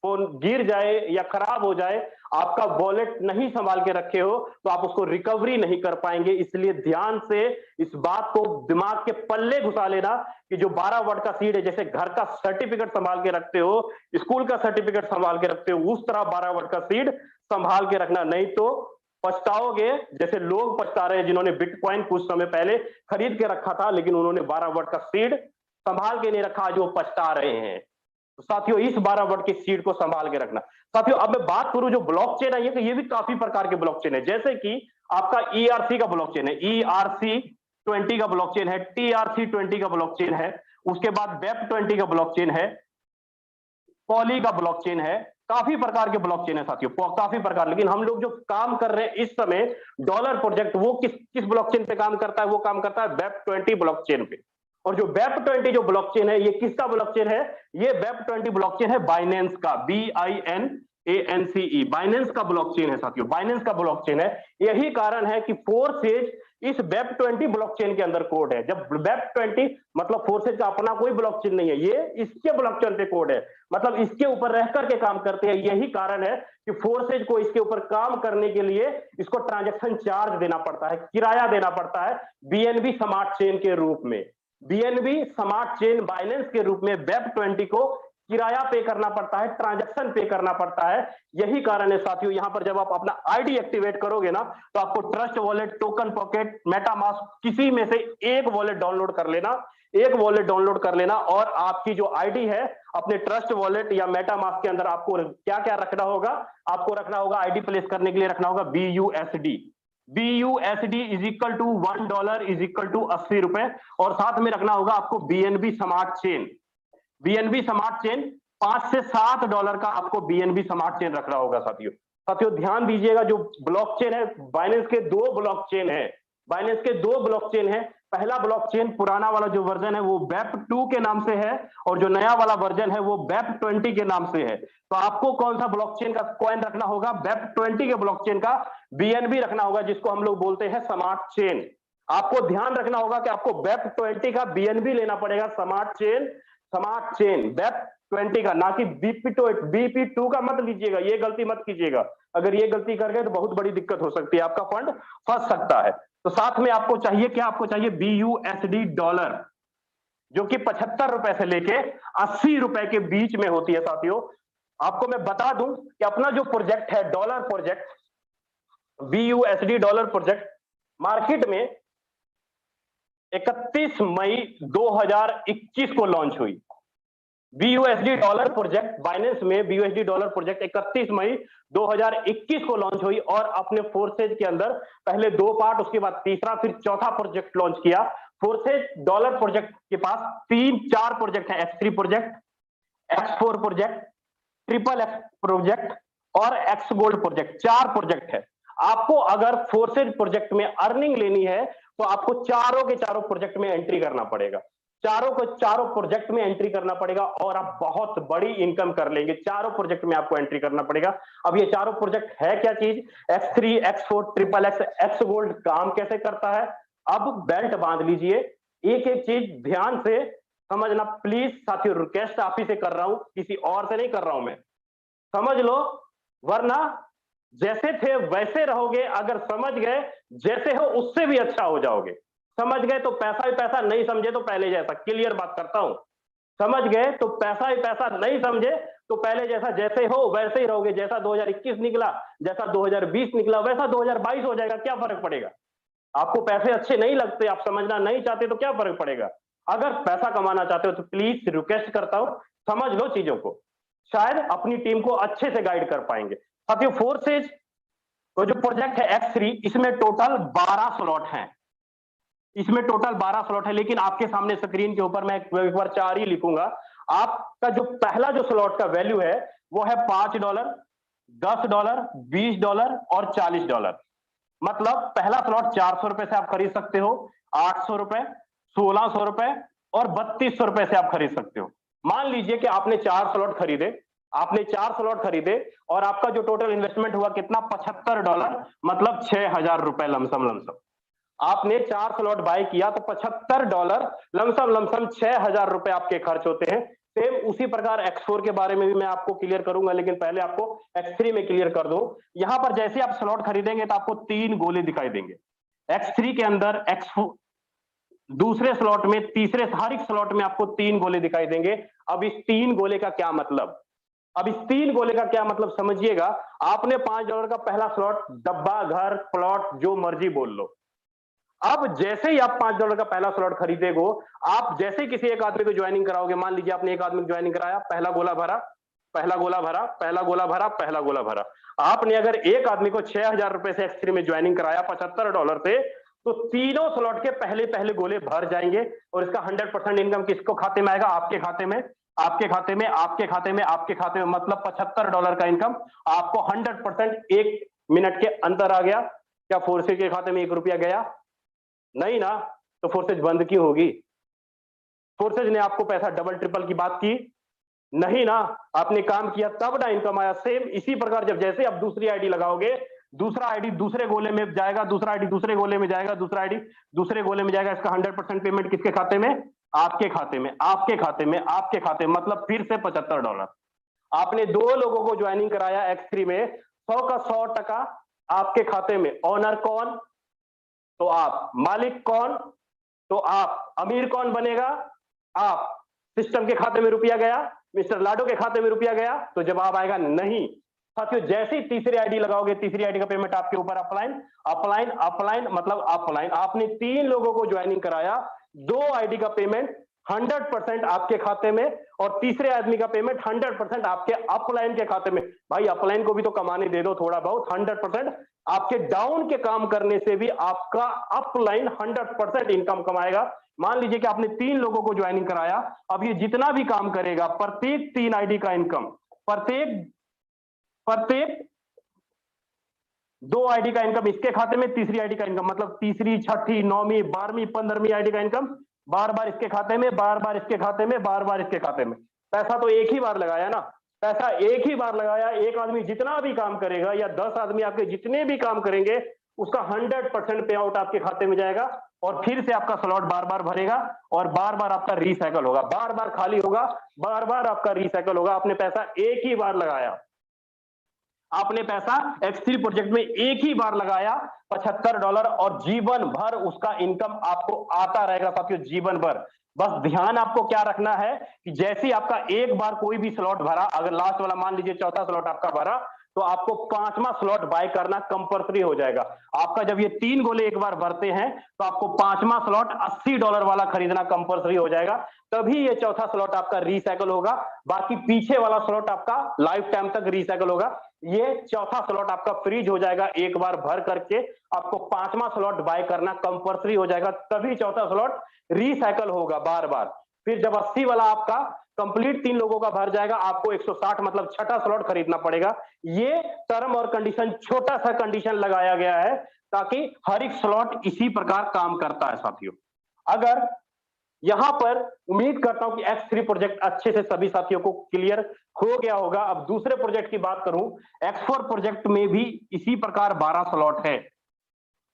फोन गिर जाए या खराब हो जाए, आपका वॉलेट नहीं संभाल के रखे हो तो आप उसको रिकवरी नहीं कर पाएंगे। इसलिए ध्यान से इस बात को दिमाग के पल्ले घुसा लेना कि जो 12 वर्ड का सीड है, जैसे घर का सर्टिफिकेट संभाल के रखते हो, स्कूल का सर्टिफिकेट संभाल के रखते हो, उस तरह 12 वर्ड का सीड संभाल के रखना, नहीं तो पछताओगे। जैसे लोग पछता रहे हैं जिन्होंने बिटकॉइन कुछ समय पहले खरीद के रखा था, लेकिन उन्होंने 12 वर्ड का सीड संभाल के नहीं रखा, आज वो पछता रहे हैं। तो साथियों, इस 12 वर्ड के सीड को संभाल के रखना। साथियों, अब मैं बात करूं जो ब्लॉकचेन है, ये भी काफी प्रकार के ब्लॉकचेन है। जैसे कि आपका ERC का ब्लॉकचेन है, ERC20 का ब्लॉकचेन है, TRC20 का ब्लॉकचेन है, उसके बाद BEP20 का ब्लॉकचेन है, पॉली का ब्लॉकचेन है। काफी प्रकार के ब्लॉकचेन है साथियों, काफी प्रकार। लेकिन हम लोग जो काम कर रहे हैं इस समय डॉलर प्रोजेक्ट, वो किस ब्लॉकचेन पे काम करता है? वो काम करता है BEP20 ब्लॉकचेन पे। और जो BEP20 जो ब्लॉकचेन है, ये किसका ब्लॉकचेन है? ये BEP20 ब्लॉकचेन है बाइनेंस का, BINANCE, बाइनेंस का ब्लॉकचेन है साथियों, बाइनेंस का ब्लॉकचेन है। यही कारण है कि फोर्सेज इस BEP20 ब्लॉकचेन के अंदर कोड है। जब BEP20 मतलब फोर्सेज का अपना कोई ब्लॉकचेन नहीं है, ये इसके ब्लॉकचेन पे कोड है, मतलब इसके ऊपर रह करके काम करते हैं। यही कारण है कि फोर्सेज को इसके ऊपर काम करने के लिए इसको ट्रांजैक्शन चार्ज देना पड़ता है, किराया देना पड़ता है, BNB स्मार्ट चेन के रूप में। BNB स्मार्ट चेन बाइनेंस के रूप में BEP20 को किराया पे करना पड़ता है, ट्रांजैक्शन पे करना पड़ता है। यही कारण है साथियों, यहां पर जब आप अपना आईडी एक्टिवेट करोगे ना, तो आपको trust wallet, token pocket, MetaMask, किसी में से एक वॉलेट डाउनलोड कर लेना, एक वॉलेट डाउनलोड कर लेना, और आपकी जो आईडी है अपने ट्रस्ट वॉलेट या मेटामास्क के अंदर आपको क्या क्या रखना होगा? आपको रखना होगा, आईडी प्लेस करने के लिए रखना होगा BUSD is equal to $1 is equal to 80 रुपए, और साथ में रखना होगा आपको BNB smart chain. BNB smart chain $5 से $7 का आपको BNB स्मार्ट चेन रखना होगा साथियों। साथियों ध्यान दीजिएगा, जो ब्लॉकचेन है बाइनेंस के दो ब्लॉकचेन है, बाइनेंस के दो ब्लॉकचेन है। पहला ब्लॉकचेन पुराना वाला जो वर्जन है वो BEP2 के नाम से है, और जो नया वाला वर्जन है वो BEP20 के नाम से है। तो आपको कौन सा ब्लॉकचेन का कॉइन रखना होगा? BEP20 के ब्लॉकचेन का BNB रखना होगा, जिसको हम लोग बोलते हैं स्मार्ट चेन। आपको ध्यान रखना होगा कि आपको BEP20 का BNB लेना पड़ेगा, स्मार्ट चेन BEP20 का, ना कि BP2 का मत लीजिएगा, ये गलती मत कीजिएगा। अगर ये गलती कर गए तो बहुत बड़ी दिक्कत हो सकती है, आपका फंड फंस सकता है। तो साथ में आपको चाहिए क्या? आपको चाहिए BUSD डॉलर, जो कि 75 रुपए से लेके 80 रुपए के बीच में होती है साथियों। आपको मैं बता दूं कि अपना जो प्रोजेक्ट है dollar project, BUSD dollar project, market में 31 मई 2021 को लॉन्च हुई। BUSD डॉलर प्रोजेक्ट बाइनेंस में, BUSD डॉलर प्रोजेक्ट 31 मई 2021 को लॉन्च हुई, और अपने फोर्सेज के अंदर पहले 2 पार्ट, उसके बाद तीसरा, फिर चौथा प्रोजेक्ट लॉन्च किया। फोर्सेज डॉलर प्रोजेक्ट के पास 3-4 प्रोजेक्ट है, X3 project, X4 project, XXX project और X गोल्ड प्रोजेक्ट, 4 प्रोजेक्ट है। आपको अगर फोर्सेज प्रोजेक्ट में अर्निंग लेनी है तो आपको चारों के चारों प्रोजेक्ट में एंट्री करना पड़ेगा, चारों को चारों प्रोजेक्ट में एंट्री करना पड़ेगा, और आप बहुत बड़ी इनकम कर लेंगे। चारों प्रोजेक्ट में आपको एंट्री करना पड़ेगा। अब ये चारों प्रोजेक्ट है क्या चीज? X3, X4, XXX, X gold काम कैसे करता है? अब बेल्ट बांध लीजिए, एक एक चीज ध्यान से समझना प्लीज साथियों, रिक्वेस्ट आप ही से कर रहा हूं, किसी और से नहीं कर रहा हूं मैं। समझ लो, वरना जैसे थे वैसे रहोगे। अगर समझ गए, जैसे हो उससे भी अच्छा हो जाओगे। समझ गए तो पैसा ही पैसा, नहीं समझे तो पहले जैसा। क्लियर बात करता हूं, समझ गए तो पैसा ही पैसा, नहीं समझे तो पहले जैसा। जैसे हो वैसे ही रहोगे, जैसा 2021 निकला, जैसा 2020 निकला, वैसा 2022 हो जाएगा। क्या फर्क पड़ेगा? आपको पैसे अच्छे नहीं लगते, आप समझना नहीं चाहते, तो क्या फर्क पड़ेगा? अगर पैसा कमाना चाहते हो तो प्लीज रिक्वेस्ट करता हूं, समझ लो चीजों को, शायद अपनी टीम को अच्छे से गाइड कर पाएंगे। साथियों, फोर्सेज तो जो प्रोजेक्ट है X3, इसमें टोटल 12 स्लॉट हैं, इसमें टोटल 12 स्लॉट है। लेकिन आपके सामने स्क्रीन के ऊपर मैं एक बार 4 ही लिखूंगा। आपका जो पहला जो स्लॉट का वैल्यू है वो है $5, $10, $20 और $40। मतलब पहला स्लॉट 400 रुपए से आप खरीद सकते हो, 800 रुपए, 1600 रुपए और 3200 रुपए से आप खरीद सकते हो। मान लीजिए कि आपने 4 स्लॉट खरीदे, आपने 4 स्लॉट खरीदे, और आपका जो टोटल इन्वेस्टमेंट हुआ कितना? $75, मतलब $6000 लमसम। आपने 4 स्लॉट बाय किया तो $75 लमसम 6000 रुपए आपके खर्च होते हैं। सेम उसी प्रकार X4 के बारे में भी मैं आपको क्लियर करूंगा, लेकिन पहले आपको X3 में क्लियर कर दूं। यहां पर जैसे आप स्लॉट खरीदेंगे तो आपको 3 गोले दिखाई देंगे। X3 के अंदर X4 दूसरे स्लॉट में, तीसरे हर एक स्लॉट में आपको 3 गोले दिखाई देंगे। अब इस 3 गोले का क्या मतलब, अब इस 3 गोले का क्या मतलब समझिएगा। आपने $5 का पहला स्लॉट, डब्बा, घर, प्लॉट, जो मर्जी बोल लो। अब जैसे ही आप $5 का पहला स्लॉट खरीदेगो, आप जैसे ही किसी एक आदमी को ज्वाइनिंग कराओगे, मान लीजिए आपने एक आदमी को ज्वाइनिंग कराया, पहला गोला भरा, पहला गोला भरा, पहला गोला भरा, पहला गोला भरा। आपने अगर एक आदमी को ₹6000 से X3 में ज्वाइनिंग कराया $75 से, तो तीनों स्लॉट के पहले पहले गोले भर जाएंगे और इसका 100% इनकम किसको खाते में आएगा? आपके खाते में, आपके खाते में, आपके खाते में, आपके खाते में। मतलब $75 का इनकम आपको 100% 1 मिनट के अंदर आ गया। क्या फोर्सेज के खाते में ₹1 गया? नहीं ना। तो फोर्सेज बंद क्यों होगी? फोर्सेज ने आपको पैसा डबल ट्रिपल की बात की नहीं ना। आपने काम किया तब ना इनकम आया। सेम इसी प्रकार जब जैसे आप दूसरी आईडी लगाओगे, दूसरा आईडी दूसरे गोले में जाएगा, दूसरा आईडी दूसरे गोले में जाएगा, दूसरा आईडी दूसरे गोले में जाएगा। इसका 100% पेमेंट किसके खाते में? आपके खाते में, आपके खाते में, आपके खाते में। मतलब फिर से $75। आपने 2 लोगों को ज्वाइनिंग कराया X3 में, 100 का 100% आपके खाते में। ऑनर कौन? तो आप। मालिक कौन? तो आप। अमीर कौन बनेगा? आप। सिस्टम के खाते में रुपया गया, मिस्टर लाडो के खाते में रुपया गया, तो जवाब आएगा नहीं। साथियों, जैसे ही तीसरी आईडी लगाओगे, तीसरी आईडी का पेमेंट आपके ऊपर अपलाइन, अपलाइन, अपलाइन, मतलब अपलाइन। आपने 3 लोगों को ज्वाइनिंग कराया, 2 आईडी का पेमेंट 100% आपके खाते में और तीसरे आदमी का पेमेंट 100% आपके अपलाइन के खाते में। भाई अपलाइन को भी तो कमाने दे दो थोड़ा बहुत। 100% आपके डाउन के काम करने से भी आपका अपलाइन 100% इनकम कमाएगा। मान लीजिए कि आपने 3 लोगों को ज्वाइनिंग कराया, अब ये जितना भी काम करेगा, प्रत्येक 3 आईडी का इनकम, प्रत्येक 2 आईडी का इनकम इसके खाते में, तीसरी आईडी का इनकम, मतलब तीसरी, छठी, 9वीं, 12वीं, 15वीं आईडी का इनकम बार बार इसके खाते में, बार बार इसके खाते में, बार बार इसके खाते में। पैसा तो एक ही बार लगाया ना, पैसा एक ही बार लगाया। एक आदमी जितना भी काम करेगा या 10 आदमी आपके जितने भी काम करेंगे, उसका 100% पे आउट आपके खाते में जाएगा और फिर से आपका स्लॉट बार बार भरेगा और बार बार आपका रिसाइकल होगा, बार बार खाली होगा, बार बार आपका रिसाइकल होगा। आपने पैसा एक ही बार लगाया, आपने पैसा X3 प्रोजेक्ट में एक ही बार लगाया $75 और जीवन भर उसका इनकम आपको आता रहेगा। साथियों, जीवन भर। बस ध्यान आपको क्या रखना है कि जैसे आपका एक बार कोई भी स्लॉट भरा, अगर लास्ट वाला मान लीजिए चौथा स्लॉट आपका भरा, तो आपको 5वां स्लॉट बाय करना कंपल्सरी हो जाएगा। आपका जब ये 3 गोले एक बार भरते हैं तो आपको 5वां स्लॉट $80 वाला खरीदना कंपल्सरी हो जाएगा, तभी ये चौथा स्लॉट आपका रिसाइकल होगा। बाकी पीछे वाला स्लॉट आपका लाइफ टाइम तक रिसाइकल होगा। ये चौथा स्लॉट आपका फ्रीज हो जाएगा एक बार भर करके, आपको 5वां स्लॉट बाय करना कंपल्सरी हो जाएगा, तभी चौथा स्लॉट रिसाइकल होगा बार बार। फिर जब 80 वाला आपका कंप्लीट 3 लोगों का भर जाएगा, आपको 160 मतलब छठा स्लॉट खरीदना पड़ेगा। ये टर्म और कंडीशन, छोटा सा कंडीशन लगाया गया है ताकि हर एक स्लॉट इसी प्रकार काम करता है। साथियों, अगर यहां पर उम्मीद करता हूं कि X3 प्रोजेक्ट अच्छे से सभी साथियों को क्लियर हो गया होगा। अब दूसरे प्रोजेक्ट की बात करूं, X4 प्रोजेक्ट में भी इसी प्रकार 12 स्लॉट है।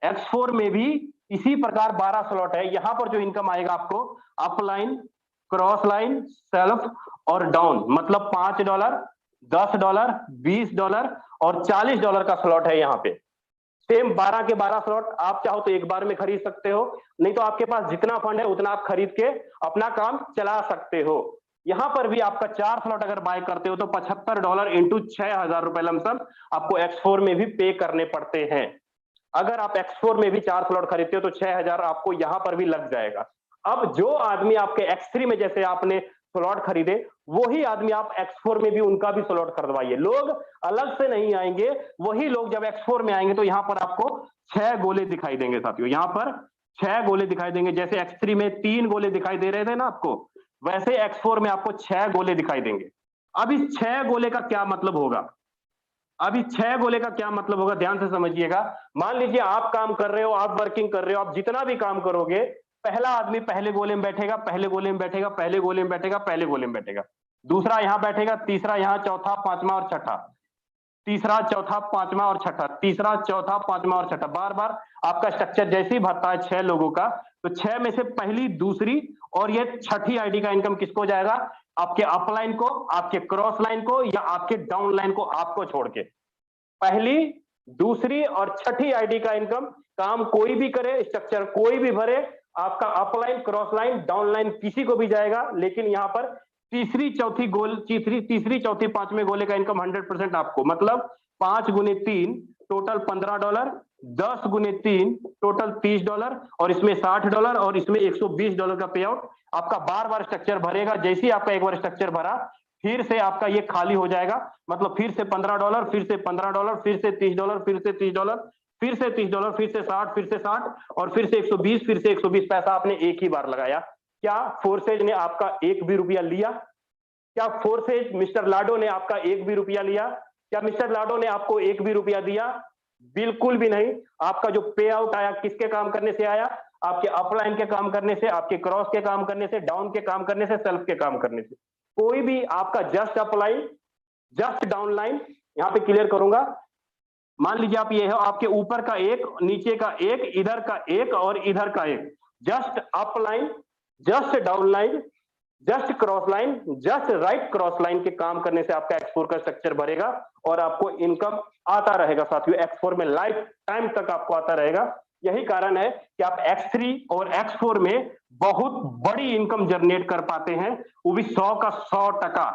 X4 में भी इसी प्रकार 12 स्लॉट है। यहां पर जो इनकम आएगा आपको अपलाइन, क्रॉस लाइन, सेल्फ और डाउन, मतलब $5, $10, $20 और $40 का स्लॉट है यहां पे। सेम 12 के 12 स्लॉट आप चाहो तो एक बार में खरीद सकते हो, नहीं तो आपके पास जितना फंड है उतना आप खरीद के अपना काम चला सकते हो। यहां पर भी आपका 4 स्लॉट अगर बाय करते हो तो $75 इंटू ₹6000 लमसम आपको X4 में भी पे करने पड़ते हैं। अगर आप X4 में भी 4 स्लॉट खरीदते हो तो 6000 आपको यहां पर भी लग जाएगा। अब जो आदमी आपके X3 में जैसे आपने स्लॉट खरीदे, वही आदमी आप X4 में भी उनका भी स्लॉट खरीदवाइए। लोग अलग से नहीं आएंगे, वही लोग जब X4 में आएंगे तो यहां पर आपको 6 गोले दिखाई देंगे। साथियों, यहां पर 6 गोले दिखाई देंगे। जैसे X3 में 3 गोले दिखाई दे रहे थे ना आपको, वैसे X4 में आपको 6 गोले दिखाई देंगे। अब इस 6 गोले का क्या मतलब होगा? अब इस 6 गोले का क्या मतलब होगा, ध्यान से समझिएगा। मान लीजिए आप काम कर रहे हो, आप वर्किंग कर रहे हो, आप जितना भी काम करोगे, पहला आदमी पहले गोले में बैठेगा, पहले गोले में बैठेगा, पहले गोले में बैठेगा, पहले गोले में बैठेगा, दूसरा यहां बैठेगा, तीसरा यहां, चौथा, पांचवा और छठा, तीसरा, चौथा, पांचवा और छठा, तीसरा, चौथा, पांचवा और छठा। बार बार आपका स्ट्रक्चर जैसे ही भरता है 6 लोगों का, तो 6 में से पहली, दूसरी और ये छठी आईडी का इनकम किसको जाएगा? आपके अपलाइन को, आपके क्रॉस लाइन को या आपके डाउन लाइन को, आपको छोड़ के। पहली, दूसरी और छठी आईडी का इनकम काम कोई भी करे, स्ट्रक्चर कोई भी भरे, आपका upline, cross line, down line किसी को भी जाएगा, लेकिन यहां पर तीसरी चौथी पांचवें गोले का इनकम 100% आपको, मतलब 5 गुने 3 टोटल $15, 10 गुने 3 टोटल $30 और इसमें $60 और इसमें $120 का पे आउट आपका बार बार स्ट्रक्चर भरेगा। जैसे ही आपका एक बार स्ट्रक्चर भरा, फिर से आपका ये खाली हो जाएगा, मतलब फिर से $15, फिर से $15, फिर से $30, फिर से $30, फिर से $30, फिर से 60, फिर से 60 और फिर से 120, फिर से 120 पैसा आपने एक ही बार लगाया। क्या फोर्सेज ने आपका एक भी रुपया लिया? क्या फोर्सेज मिस्टर लाडो ने आपका एक भी रुपया लिया? क्या मिस्टर लाडो ने आपको एक भी रुपया दिया? बिल्कुल भी नहीं। आपका जो पे आउट आया किसके काम करने से आया? आपके अपलाइन के काम करने से, आपके क्रॉस के काम करने से, डाउन के काम करने से, सेल्फ के काम करने से। कोई भी आपका just upline, just down line, यहां पे क्लियर करूंगा। मान लीजिए आप ये है, आपके ऊपर का एक, नीचे का एक, इधर का एक और इधर का एक, just up line, just down line, just cross line, just right cross line के काम करने से आपका X4 का स्ट्रक्चर भरेगा और आपको इनकम आता रहेगा साथियों। X4 में लाइफ टाइम तक आपको आता रहेगा। यही कारण है कि आप X3 और X4 में बहुत बड़ी इनकम जनरेट कर पाते हैं, वो भी 100 का 100%।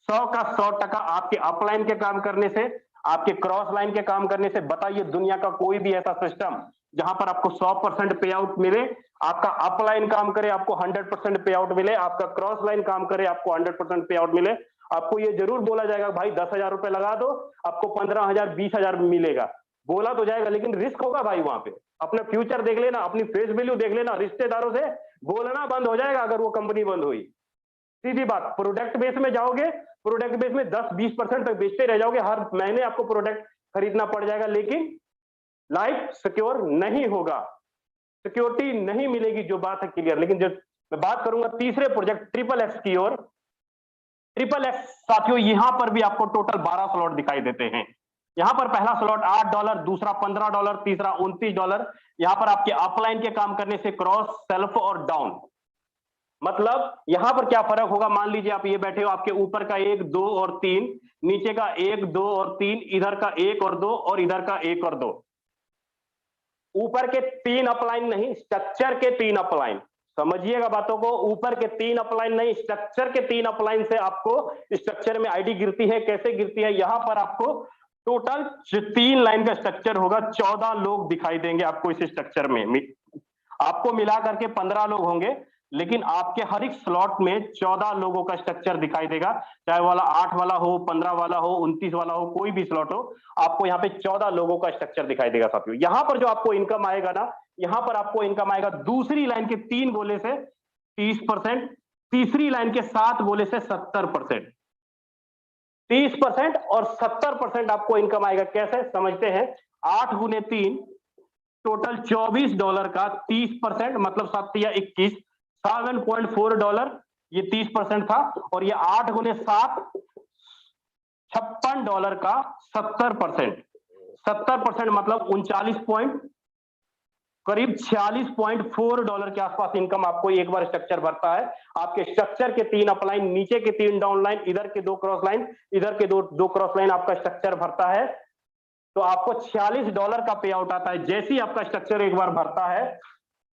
100 का 100% आपके अपलाइन के काम करने से, आपके क्रॉस लाइन के काम करने से। बताइए दुनिया का कोई भी ऐसा सिस्टम जहां पर आपको 100% पे आउट मिले, आपका अपलाइन काम करे आपको 100% पे आउट मिले, आपका क्रॉस लाइन काम करे आपको 100% पे आउट मिले। आपको ये जरूर बोला जाएगा भाई 10,000 रुपए लगा दो, आपको 15,000 20,000 मिलेगा, बोला तो जाएगा, लेकिन रिस्क होगा भाई। वहां पे अपना फ्यूचर देख लेना, अपनी फेस वैल्यू देख लेना, रिश्तेदारों से बोलना बंद हो जाएगा अगर वो कंपनी बंद हुई। सीधी बात, प्रोडक्ट बेस में जाओगे, प्रोडक्ट बेस में 10-20% तक बेचते रह जाओगे, हर महीने आपको प्रोडक्ट खरीदना पड़ जाएगा, लेकिन लाइफ सिक्योर नहीं होगा, सिक्योरिटी नहीं मिलेगी। जो बात है क्लियर। लेकिन जब मैं बात करूंगा तीसरे प्रोजेक्ट XXX की ओर, XXX साथियों यहां पर भी आपको टोटल 12 स्लॉट दिखाई देते हैं। यहां पर पहला स्लॉट $8, दूसरा $15, तीसरा $29। यहां पर आपके अपलाइन के काम करने से क्रॉस, सेल्फ और डाउन, मतलब यहां पर क्या फर्क होगा? मान लीजिए आप ये बैठे हो, आपके ऊपर का 1, 2 और 3, नीचे का 1, 2 और 3, इधर का 1 और 2 और इधर का 1 और 2। ऊपर के 3 अपलाइन नहीं, स्ट्रक्चर के 3 अपलाइन, समझिएगा बातों को। ऊपर के 3 अपलाइन नहीं, स्ट्रक्चर के 3 अपलाइन से आपको स्ट्रक्चर में आईडी गिरती है। कैसे गिरती है? यहां पर आपको टोटल 3 लाइन का स्ट्रक्चर होगा, 14 लोग दिखाई देंगे आपको इस स्ट्रक्चर में। आपको मिला करके 15 लोग होंगे, लेकिन आपके हर एक स्लॉट में 14 लोगों का स्ट्रक्चर दिखाई देगा, चाहे वाला 8 वाला हो, 15 वाला हो, 29 वाला हो, कोई भी स्लॉट हो, आपको यहाँ पे 14 लोगों का स्ट्रक्चर दिखाई देगा साथियों। यहाँ पर जो आपको इनकम आएगा ना, यहाँ पर आपको इनकम आएगा दूसरी लाइन के 3 गोले से 30%, तीसरी लाइन के 7 गोले से 70%। 30% और 70% आपको इनकम आएगा। कैसे समझते हैं? 8 गुने 3 टोटल $24 का 30%, मतलब 7 या 21, $7.4, ये 30% था। और ये 8 गुने 7 $56 का 70%, 70% मतलब 39 करीब $46.4 के आसपास इनकम आपको एक बार स्ट्रक्चर भरता है। आपके स्ट्रक्चर के 3 अपलाइन, नीचे के 3 डाउन लाइन, इधर के 2 क्रॉस लाइन, इधर के 2 क्रॉस लाइन आपका स्ट्रक्चर भरता है, तो आपको $46 का पे आउट आता है। जैसे ही आपका स्ट्रक्चर एक बार भरता है,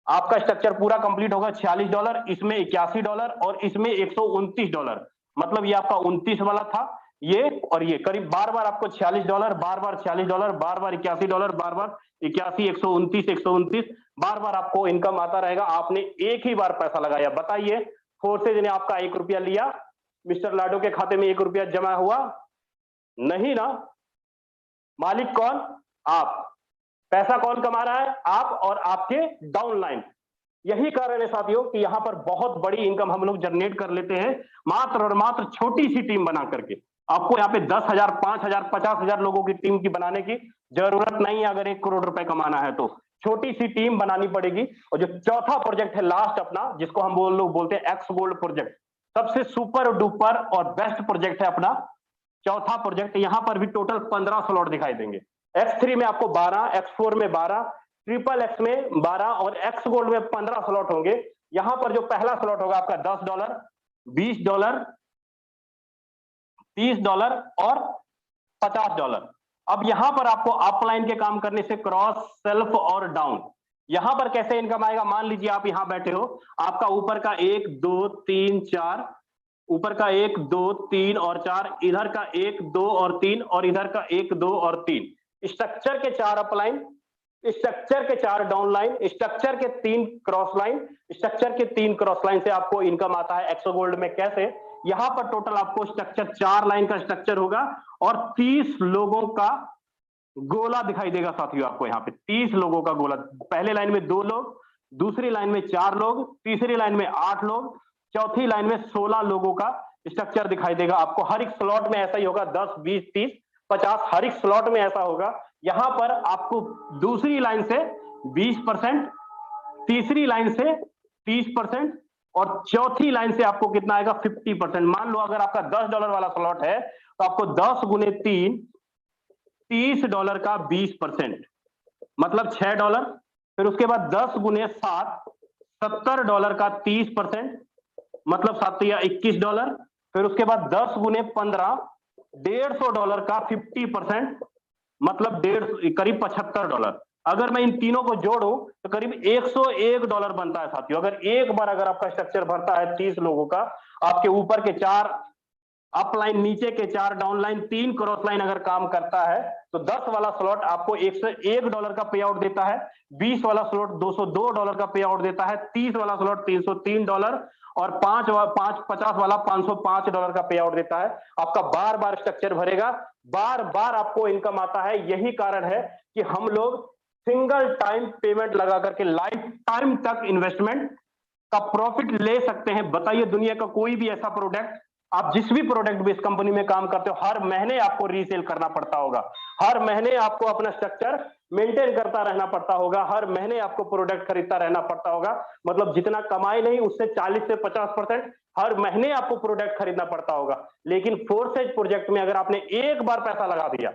आपका स्ट्रक्चर पूरा कंप्लीट होगा, $46, इसमें $81 और इसमें $129, मतलब ये आपका 29 वाला था, ये और ये करीब बार बार आपको $46, बार बार $46, बार बार $81, बार बार 81, 129, 129, बार बार आपको इनकम आता रहेगा। आपने एक ही बार पैसा लगाया। बताइए फोर्सेज ने आपका 1 रुपया लिया, मिस्टर लाडो के खाते में 1 रुपया जमा हुआ? नहीं ना। मालिक कौन? आप। पैसा कौन कमा रहा है? आप और आपके डाउन लाइन। यही कारण है साथियों कि यहां पर बहुत बड़ी इनकम हम लोग जनरेट कर लेते हैं, मात्र और मात्र छोटी सी टीम बना करके। आपको यहाँ पे 10,000, 5,000, 50,000 लोगों की टीम की बनाने की जरूरत नहीं है। अगर 1 करोड़ रुपए कमाना है तो छोटी सी टीम बनानी पड़ेगी। और जो चौथा प्रोजेक्ट है लास्ट अपना, जिसको हम लोग बोलते हैं एक्स गोल्ड प्रोजेक्ट, सबसे सुपर डुपर और बेस्ट प्रोजेक्ट है अपना चौथा प्रोजेक्ट। यहां पर भी टोटल 15 स्लॉट दिखाई देंगे। X3 में आपको 12, X4 में 12, XXX में 12 और X गोल्ड में 15 स्लॉट होंगे। यहां पर जो पहला स्लॉट होगा आपका $10, $20, $30 और $50। अब यहां पर आपको अपलाइन के काम करने से क्रॉस, सेल्फ और डाउन, यहां पर कैसे इनकम आएगा? मान लीजिए आप यहां बैठे हो, आपका ऊपर का 1 2 3 4, ऊपर का 1 2 3 और 4, इधर का 1 2 और 3 और इधर का 1 2 और 3, स्ट्रक्चर के 4 अपलाइन, स्ट्रक्चर के 4 डाउन लाइन, स्ट्रक्चर के 3 क्रॉस लाइन, स्ट्रक्चर के 3 क्रॉस लाइन से आपको इनकम आता है एक्सो गोल्ड में। कैसे? यहां पर टोटल आपको स्ट्रक्चर 4 लाइन का स्ट्रक्चर होगा और 30 लोगों का गोला दिखाई देगा साथियों। आपको यहाँ पे 30 लोगों का गोला, पहले लाइन में 2 लोग, दूसरी लाइन में 4 लोग, तीसरी लाइन में 8 लोग, चौथी लाइन में 16 लोगों का स्ट्रक्चर दिखाई देगा आपको। हर एक स्लॉट में ऐसा ही होगा, 10 20 30 50 हर एक स्लॉट में ऐसा होगा। यहां पर आपको दूसरी लाइन से 20%, तीसरी लाइन से 30% और चौथी लाइन से आपको कितना आएगा? 50%। मान लो अगर आपका $10 वाला स्लॉट है तो आपको 10 गुने 3, $30 का 20%, मतलब $6। फिर उसके बाद 10 गुने 7, $70 का 30%, मतलब 7 या $21। फिर उसके बाद 10 गुने 15, $150 का 50%, मतलब करीब $75। अगर मैं इन तीनों को जोड़ूं तो करीब $101 बनता है साथियों। अगर एक बार अगर आपका स्ट्रक्चर भरता है 30 लोगों का, आपके ऊपर के 4 अपलाइन, नीचे के 4 डाउनलाइन, 3 क्रॉस लाइन अगर काम करता है तो 10 वाला स्लॉट आपको $101 का पे आउट देता है, 20 वाला स्लॉट $202 का पे आउट देता है, 30 वाला स्लॉट $303 और 50 वाला $505 का पे आउट देता है। आपका बार बार स्ट्रक्चर भरेगा, बार बार आपको इनकम आता है। यही कारण है कि हम लोग सिंगल टाइम पेमेंट लगा करके लाइफ टाइम तक इन्वेस्टमेंट का प्रॉफिट ले सकते हैं। बताइए दुनिया का कोई भी ऐसा प्रोडक्ट, आप जिस भी प्रोडक्ट बेस्ड कंपनी में काम करते हो, हर महीने आपको रीसेल करना पड़ता होगा, हर महीने आपको अपना स्ट्रक्चर मेंटेन करता रहना पड़ता होगा, हर महीने आपको प्रोडक्ट खरीदता रहना पड़ता होगा। मतलब जितना कमाई नहीं उससे 40 से 50% हर महीने आपको प्रोडक्ट खरीदना पड़ता होगा। लेकिन फोर्सेज प्रोजेक्ट में अगर आपने एक बार पैसा लगा दिया,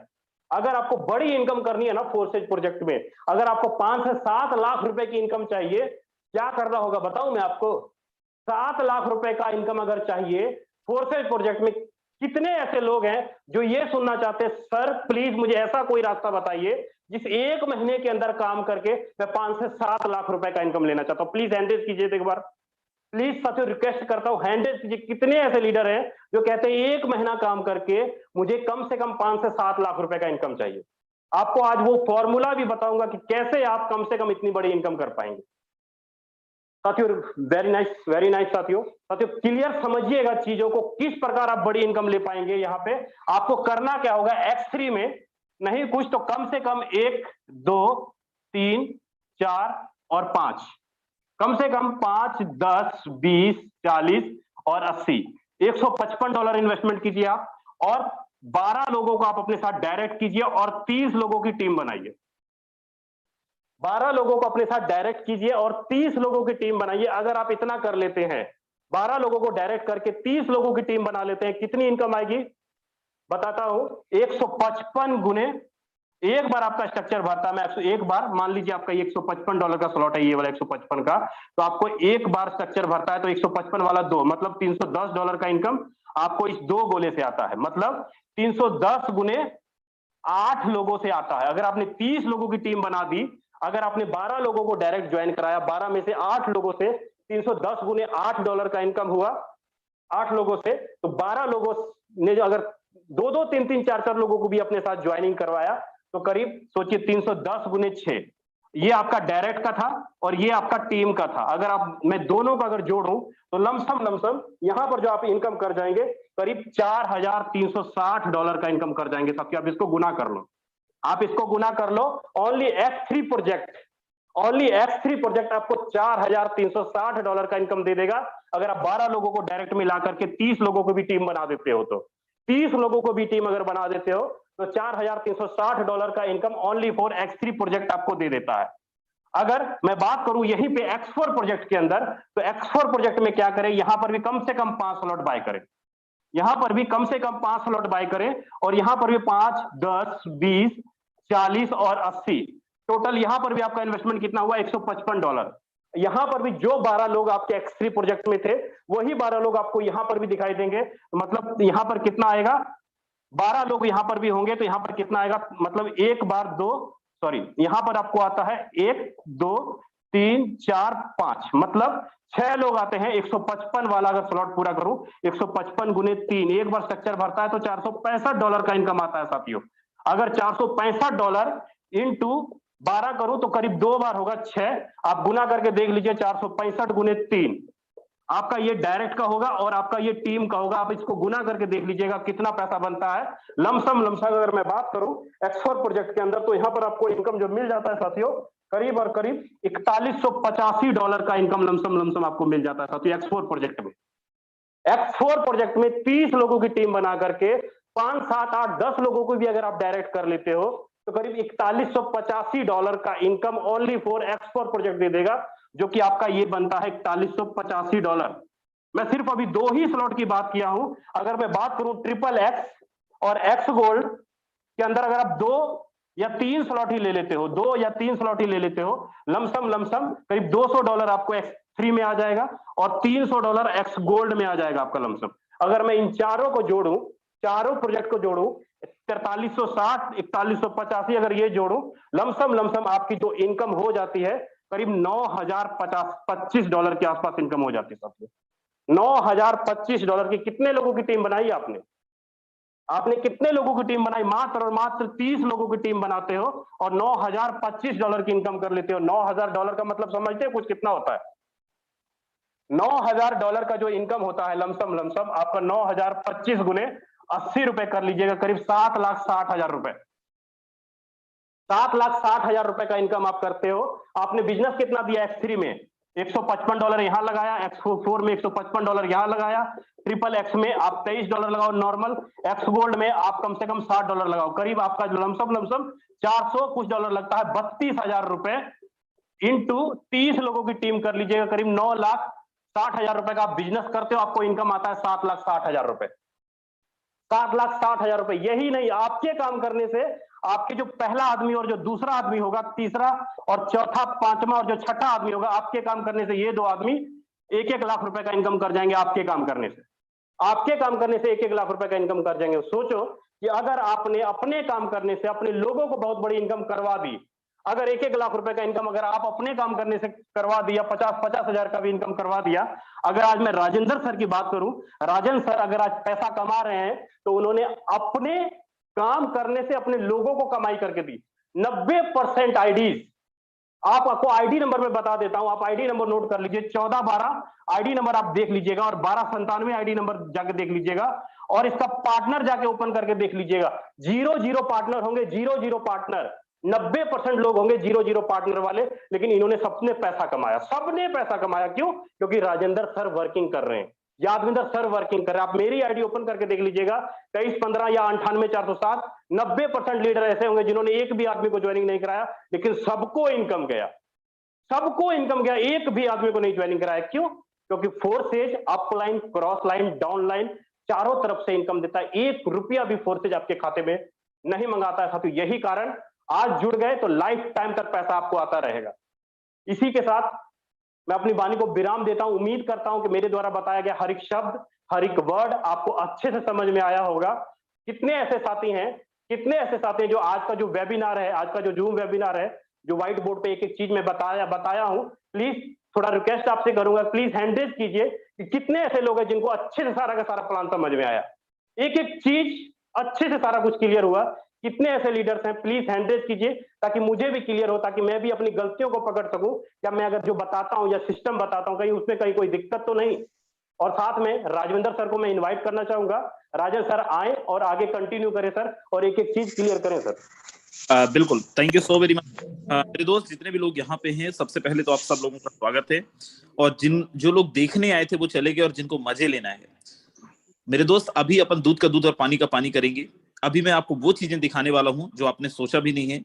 अगर आपको बड़ी इनकम करनी है ना फोर्सेज प्रोजेक्ट में, अगर आपको 5 से 7 लाख रुपए की इनकम चाहिए, क्या करना होगा बताऊं मैं आपको? 7 लाख रुपए का इनकम अगर चाहिए फोर्सेज प्रोजेक्ट में, कितने ऐसे लोग हैं जो ये सुनना चाहते हैं, सर प्लीज मुझे ऐसा कोई रास्ता बताइए जिस एक महीने के अंदर काम करके मैं 5 से 7 लाख रुपए का इनकम लेना चाहता हूं। प्लीज हैंड रेज कीजिए एक बार, प्लीज साथियों रिक्वेस्ट करता हूं, हैंड रेज कीजिए। कितने ऐसे लीडर हैं जो कहते हैं एक महीना काम करके मुझे कम से कम 5 से 7 लाख रुपए का इनकम चाहिए? आपको आज वो फॉर्मूला भी बताऊंगा कि कैसे आप कम से कम इतनी बड़ी इनकम कर पाएंगे साथियों। वेरी नाइस साथियों। क्लियर समझिएगा चीजों को, किस प्रकार आप बड़ी इनकम ले पाएंगे। यहाँ पे आपको करना क्या होगा, X3 में नहीं कुछ तो कम से कम 1 2 3 4 और 5, कम से कम 5 10 20 40 और 80, $155 इन्वेस्टमेंट कीजिए आप, और 12 लोगों को आप अपने साथ डायरेक्ट कीजिए और 30 लोगों की टीम बनाइए। 12 लोगों को अपने साथ डायरेक्ट कीजिए और 30 लोगों की टीम बनाइए। अगर आप इतना कर लेते हैं, 12 लोगों को डायरेक्ट करके 30 लोगों की टीम बना लेते हैं, कितनी इनकम आएगी बताता हूं। 155 गुने, एक बार आपका स्ट्रक्चर भरता है, मैं एक बार मान लीजिए आपका $155 का स्लॉट है, ये वाला 155 का, तो आपको एक बार स्ट्रक्चर भरता है तो 155 वाला 2, मतलब $310 का इनकम आपको इस 2 गोले से आता है। मतलब 310 गुने 8 लोगों से आता है। अगर आपने 30 लोगों की टीम बना दी, अगर आपने 12 लोगों को डायरेक्ट ज्वाइन कराया, 12 में से 8 लोगों से 310 गुने $8 का इनकम हुआ 8 लोगों से, तो 12 लोगों ने जो अगर 2 2 3 3 4 4 लोगों को भी अपने साथ ज्वाइनिंग करवाया, तो करीब सोचिए 310 गुने 6, ये आपका डायरेक्ट का था और ये आपका टीम का था। अगर आप मैं दोनों का अगर जोड़ूं तो लमसम यहां पर जो आप इनकम कर जाएंगे करीब $4360 का इनकम कर जाएंगे। साथियों आप इसको गुना कर लो, आप इसको गुना कर लो। ओनली X3 प्रोजेक्ट आपको $4360 का इनकम दे देगा। अगर आप 12 लोगों को डायरेक्ट मिला करके 30 लोगों को भी टीम बना देते हो, तो 30 लोगों को भी टीम अगर बना देते हो तो $4360 का income only for X3 project आपको दे देता है। अगर मैं बात करूं यहीं पे X4 प्रोजेक्ट के अंदर, तो X4 प्रोजेक्ट में क्या करें, यहां पर भी कम से कम 5 स्लॉट बाय करें, यहां पर भी कम से कम 5 स्लॉट बाय करें, और यहां पर भी 5 10 20 40 और 80, टोटल यहां पर भी आपका इन्वेस्टमेंट कितना हुआ $155। यहां पर भी जो 12 लोग आपके X3 प्रोजेक्ट में थे, वही 12 लोग आपको यहां पर भी दिखाई देंगे। मतलब यहां पर कितना आएगा, 12 लोग यहां पर भी होंगे, तो यहां पर कितना आएगा, मतलब एक बार दो, सॉरी, यहां पर आपको आता है 1 2 3 4 5, मतलब 6 लोग आते हैं। 155 वाला अगर स्लॉट पूरा करूं, 155 गुने 3, एक बार स्ट्रक्चर भरता है तो $465 का इनकम आता है साथियों। अगर $465 इंटू 12 करूं तो करीब 2 बार होगा 6, आप गुना करके देख लीजिए, 465 गुने 3 आपका ये डायरेक्ट का होगा और आपका ये टीम का होगा। आप इसको गुना करके देख लीजिएगा कितना पैसा बनता है। लमसम अगर मैं बात करूं X4 प्रोजेक्ट के अंदर, तो यहां पर आपको इनकम जो मिल जाता है साथियों, करीब और करीब $4185 का इनकम लमसम आपको मिल जाता है साथियों X4 प्रोजेक्ट में। X4 प्रोजेक्ट में 30 लोगों की टीम बना करके 5 7 8 10 लोगों को भी अगर आप डायरेक्ट कर लेते हो, तो करीब $4185 का income only for X4 project दे देगा, जो कि आपका ये बनता है $4185। मैं सिर्फ अभी 2 ही स्लॉट की बात किया हूं। अगर मैं बात करूं XXX और एक्स गोल्ड के अंदर, अगर आप 2 या 3 स्लॉट ही ले लेते हो, 2 या 3 स्लॉट ही ले लेते हो, लमसम करीब $200 आपको X3 में आ जाएगा और $300 एक्स गोल्ड में आ जाएगा आपका लमसम। अगर मैं इन चारों को जोड़ूं, चारों प्रोजेक्ट को जोड़ूं, 4360 4185 अगर ये जोड़ूं, लमसम आपकी जो इनकम हो जाती है करीब $9025 के आसपास इनकम हो जाती है साथियों। $9025 की कितने लोगों की टीम बनाई आपने कितने लोगों की टीम बनाई? मात्र और मात्र 30 लोगों की टीम बनाते हो और $9025 की इनकम कर लेते हो। $9000 का मतलब समझते हो कुछ कितना होता है? $9000 का जो इनकम होता है लमसम आपका 9025 गुने 80 रुपए कर लीजिएगा, करीब 7,60,000 रुपए। 7,60,000 रुपए का इनकम आप करते हो। आपने बिजनेस कितना दिया X3 में? $155 यहां लगाया, X4 में $155 यहां लगाया, XXX में आप $23 लगाओ नॉर्मल, एक्स गोल्ड में आप कम से कम $60 लगाओ, करीब आपका लमसम 400 कुछ डॉलर लगता है, 32,000 रुपए इंटू 30 लोगों की टीम कर लीजिएगा, करीब 9,60,000 रुपए का आप बिजनेस करते हो, आपको इनकम आता है 7,60,000 रुपए। 7,60,000 रुपए। यही नहीं, आपके काम करने से आपके जो पहला आदमी और जो दूसरा आदमी होगा, तीसरा और चौथा, पांचवा और जो छठा आदमी होगा, आपके काम करने से ये 2 आदमी 1-1 लाख रुपए का इनकम कर जाएंगे। आपके काम करने से, आपके काम करने से 1-1 लाख रुपए का इनकम कर जाएंगे। सोचो कि अगर आपने अपने काम करने से अपने लोगों को बहुत बड़ी इनकम करवा दी, अगर 1-1 लाख रुपए का इनकम अगर आप अपने काम करने से करवा दिया, 50-50 हजार का भी इनकम करवा दिया। अगर आज मैं राजेंद्र सर की बात करूं, राजन सर अगर आज पैसा कमा रहे हैं तो उन्होंने अपने काम करने से अपने लोगों को कमाई करके दी। 90% आईडीज, आपको आईडी नंबर में बता देता हूं, आप आईडी नंबर नोट कर लीजिए, 1412 आईडी नंबर आप देख लीजिएगा और 1297 आईडी नंबर जाके देख लीजिएगा और इसका पार्टनर जाके ओपन करके देख लीजिएगा। 0-0 पार्टनर होंगे, 0-0 पार्टनर, 90% लोग होंगे 0-0 पार्टनर वाले, लेकिन इन्होंने सबने पैसा कमाया, सबने पैसा कमाया। क्यों? क्योंकि राजेंद्र सर वर्किंग कर रहे हैं, यादविंदर सर वर्किंग कर रहे हैं। आप मेरी आईडी ओपन करके देख लीजिएगा, 2315 या 98,407, 90% लीडर ऐसे होंगे जिन्होंने एक भी आदमी को ज्वाइनिंग नहीं कराया, लेकिन सबको इनकम गया, सबको इनकम गया, एक भी आदमी को नहीं ज्वाइनिंग कराया। क्यों? क्योंकि forces upline, cross line, down line, चारों तरफ से इनकम देता है। 1 रुपया भी फोर्सेज आपके खाते में नहीं मंगाता है साथियों। यही कारण, आज जुड़ गए तो लाइफ टाइम तक पैसा आपको आता रहेगा। इसी के साथ मैं अपनी वाणी को विराम देता हूं। उम्मीद करता हूं कि मेरे द्वारा बताया गया हर एक शब्द, हर एक वर्ड आपको अच्छे से समझ में आया होगा। कितने ऐसे साथी हैं, कितने ऐसे साथी हैं जो आज का जो वेबिनार है, आज का जो जूम वेबिनार है, जो व्हाइट बोर्ड पे एक एक चीज में बताया हूं, प्लीज थोड़ा रिक्वेस्ट आपसे करूंगा, प्लीज हैंड रेज कीजिए कि कितने ऐसे लोग हैं जिनको अच्छे से सारा का सारा प्लान समझ में आया, एक एक चीज अच्छे से सारा कुछ क्लियर हुआ। कितने ऐसे लीडर्स हैं, प्लीज हैंड रेज कीजिए ताकि मुझे भी क्लियर हो, ताकि मैं भी अपनी गलतियों को पकड़ सकूं। या मैं अगर जो बताता हूं या सिस्टम बताता हूं, कहीं उसमें कहीं कोई दिक्कत तो नहीं। और साथ में राजविंदर सर को मैं इनवाइट करना चाहूंगा, राजन सर आए और आगे कंटिन्यू करें सर, और एक एक चीज क्लियर करें सर। बिल्कुल, thank you so very much. मेरे दोस्त जितने भी लोग यहाँ पे हैं, सबसे पहले तो आप सब लोगों का स्वागत है। और जो लोग देखने आए थे वो चले गए, और जिनको मजे लेना है, मेरे दोस्त अभी अपन दूध का दूध और पानी का पानी करेंगे। अभी मैं आपको वो चीजें दिखाने वाला हूं जो आपने सोचा भी नहीं है।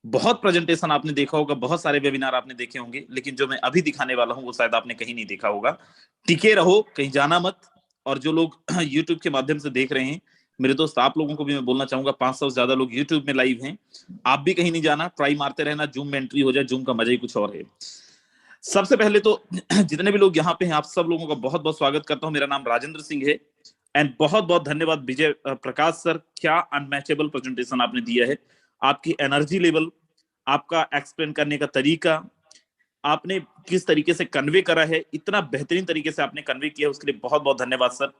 बहुत प्रेजेंटेशन आपने देखा होगा, बहुत सारे वेबिनार आपने देखे होंगे, लेकिन जो मैं अभी दिखाने वाला हूं वो शायद आपने कहीं नहीं देखा होगा। टिके रहो, कहीं जाना मत। और जो लोग यूट्यूब के माध्यम से देख रहे हैं, मेरे दोस्त आप लोगों को भी मैं बोलना चाहूंगा, 500 से ज्यादा लोग यूट्यूब में लाइव हैं, आप भी कहीं नहीं जाना, ट्राई मारते रहना, जूम में एंट्री हो जाए, जूम का मजा ही कुछ और है। सबसे पहले तो जितने भी लोग यहाँ पे हैं आप सब लोगों का बहुत बहुत स्वागत करता हूँ। मेरा नाम राजेंद्र सिंह है एंड बहुत बहुत धन्यवाद विजय प्रकाश सर, क्या अनमैचेबल प्रेजेंटेशन आपने दिया है। आपकी एनर्जी लेवल, आपका एक्सप्लेन करने का तरीका, आपने किस तरीके से कन्वे करा है, इतना बेहतरीन तरीके से आपने कन्वे किया, उसके लिए बहुत बहुत धन्यवाद सर।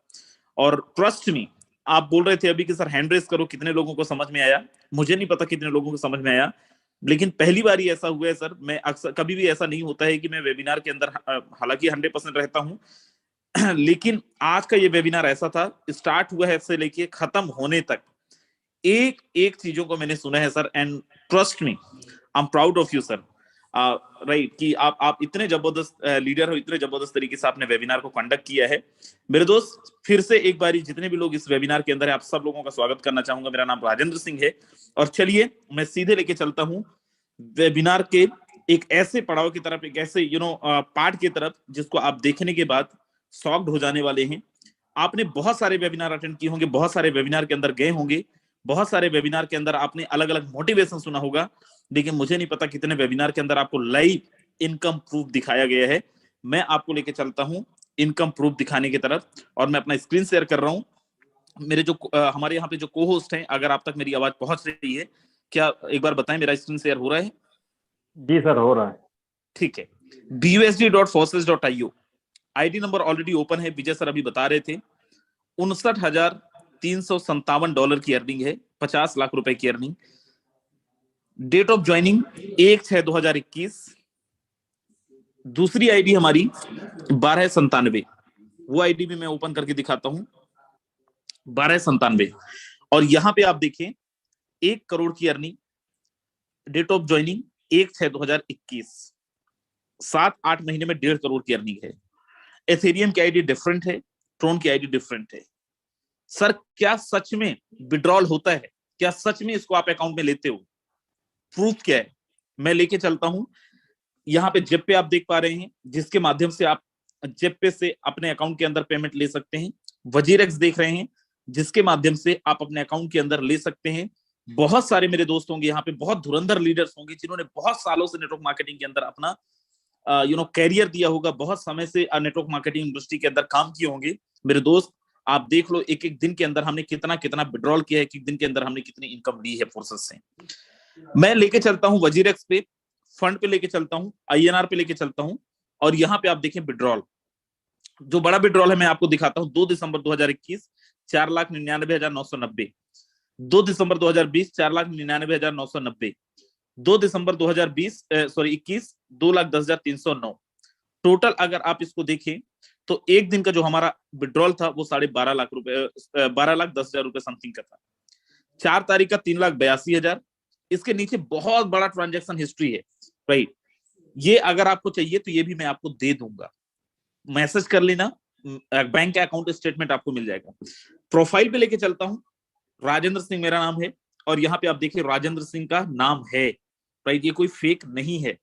और ट्रस्ट मी, आप बोल रहे थे अभी कि सर हैंड रेस करो, कितने लोगों को समझ में आया, मुझे नहीं पता कितने लोगों को समझ में आया, लेकिन पहली बार ही ऐसा हुआ है सर। मैं अक्सर, कभी भी ऐसा नहीं होता है कि मैं वेबिनार के अंदर हालांकि 100% रहता हूं, लेकिन आज का ये वेबिनार ऐसा था, स्टार्ट हुआ है से लेके खत्म होने तक एक एक चीजों को मैंने सुना है sir. And trust me, I am proud of you sir. Right कि आप इतने जबरदस्त लीडर हो, इतने जबरदस्त तरीके से आपने वेबिनार को कंडक्ट किया है। मेरे दोस्त, फिर से एक बारी जितने भी लोग इस वेबिनार के अंदर है, आप सब लोगों का स्वागत करना चाहूंगा। मेरा नाम राजेंद्र सिंह है और चलिए मैं सीधे लेके चलता हूं वेबिनार के एक ऐसे पड़ाव की तरफ, एक ऐसे पार्ट की तरफ जिसको आप देखने के बाद शॉक्ड हो जाने वाले हैं। आपने बहुत सारे वेबिनार अटेंड किए होंगे, बहुत सारे वेबिनार के अंदर गए होंगे, बहुत सारे वेबिनार के अंदर आपने अलग अलग मोटिवेशन सुना होगा, लेकिन मुझे नहीं पता कितने वेबिनार के अंदर आपको लाइव इनकम प्रूफ दिखाया गया है। मैं आपको लेके चलता हूं इनकम प्रूफ दिखाने की तरफ और मैं अपना स्क्रीन शेयर कर रहा हूं। मेरे जो हमारे यहाँ पे जो को होस्ट हैं, अगर आप तक मेरी आवाज पहुंच रही है, क्या एक बार बताएं मेरा स्क्रीन शेयर हो रहा है? जी सर, हो रहा है। ठीक है। busd.forces.io ID number already open है। विजय सर अभी बता रहे थे $59,357 की अर्निंग है, 50 लाख रुपए की अर्निंग। Date of joining 1/6/2021। दूसरी आईडी हमारी 1297, वो आईडी भी मैं ओपन करके दिखाता हूं, 1297। और यहां पे आप देखें 1 करोड़ की अर्निंग, डेट ऑफ ज्वाइनिंग 1/6/2021, 7-8 महीने में 1.5 करोड़ की अर्निंग है। एथेरियम की आईडी डिफरेंट है, ट्रोन की आईडी डिफरेंट है। सर क्या सच में विड्रॉल होता है? क्या सच में इसको आप अकाउंट में लेते हो? प्रूफ क्या है? मैं लेके चलता हूं। यहाँ पे जेप पे आप देख पा रहे हैं, जिसके माध्यम से आप जेप पे से अपने अकाउंट के अंदर पेमेंट ले सकते हैं। वजीरेक्स देख रहे हैं, जिसके माध्यम से आप अपने अकाउंट के अंदर ले सकते हैं। बहुत सारे मेरे दोस्त होंगे यहाँ पे, बहुत धुरंधर लीडर्स होंगे जिन्होंने बहुत सालों से नेटवर्क मार्केटिंग के अंदर अपना कैरियर दिया होगा, बहुत समय से नेटवर्क मार्केटिंग इंडस्ट्री के अंदर काम किए होंगे। मेरे दोस्त आप देख लो, एक एक दिन के अंदर हमने कितना कितना विड्रॉल किया है, एक एक दिन के अंदर हमने कितनी इनकम ली है फोर्सेस से। मैं लेके चलता हूँ वजीरेक्स पे, फंड पे लेके चलता हूँ, INR पे लेके चलता हूँ, और यहाँ पे आप देखें विड्रॉल, जो बड़ा विड्रॉल है मैं आपको दिखाता हूँ। 2 दिसंबर 2021 4,99,990, 2 दिसंबर 2020 4,99,990, 2 दिसंबर 21 2,10,309। टोटल अगर आप इसको देखें तो एक दिन का जो हमारा विड्रॉल था वो 12.5 लाख रुपए, 12,10,000 रुपए समथिंग का था। 4 तारीख का 3,82,000। इसके नीचे बहुत बड़ा ट्रांजैक्शन हिस्ट्री है, राइट। ये अगर आपको चाहिए तो ये भी मैं आपको दे दूंगा, मैसेज कर लेना, बैंक अकाउंट स्टेटमेंट आपको मिल जाएगा। प्रोफाइल पे लेके चलता हूं, राजेंद्र सिंह मेरा नाम है और यहाँ पे आप देखिए राजेंद्र सिंह का नाम है, राइट। ये कोई फेक नहीं है।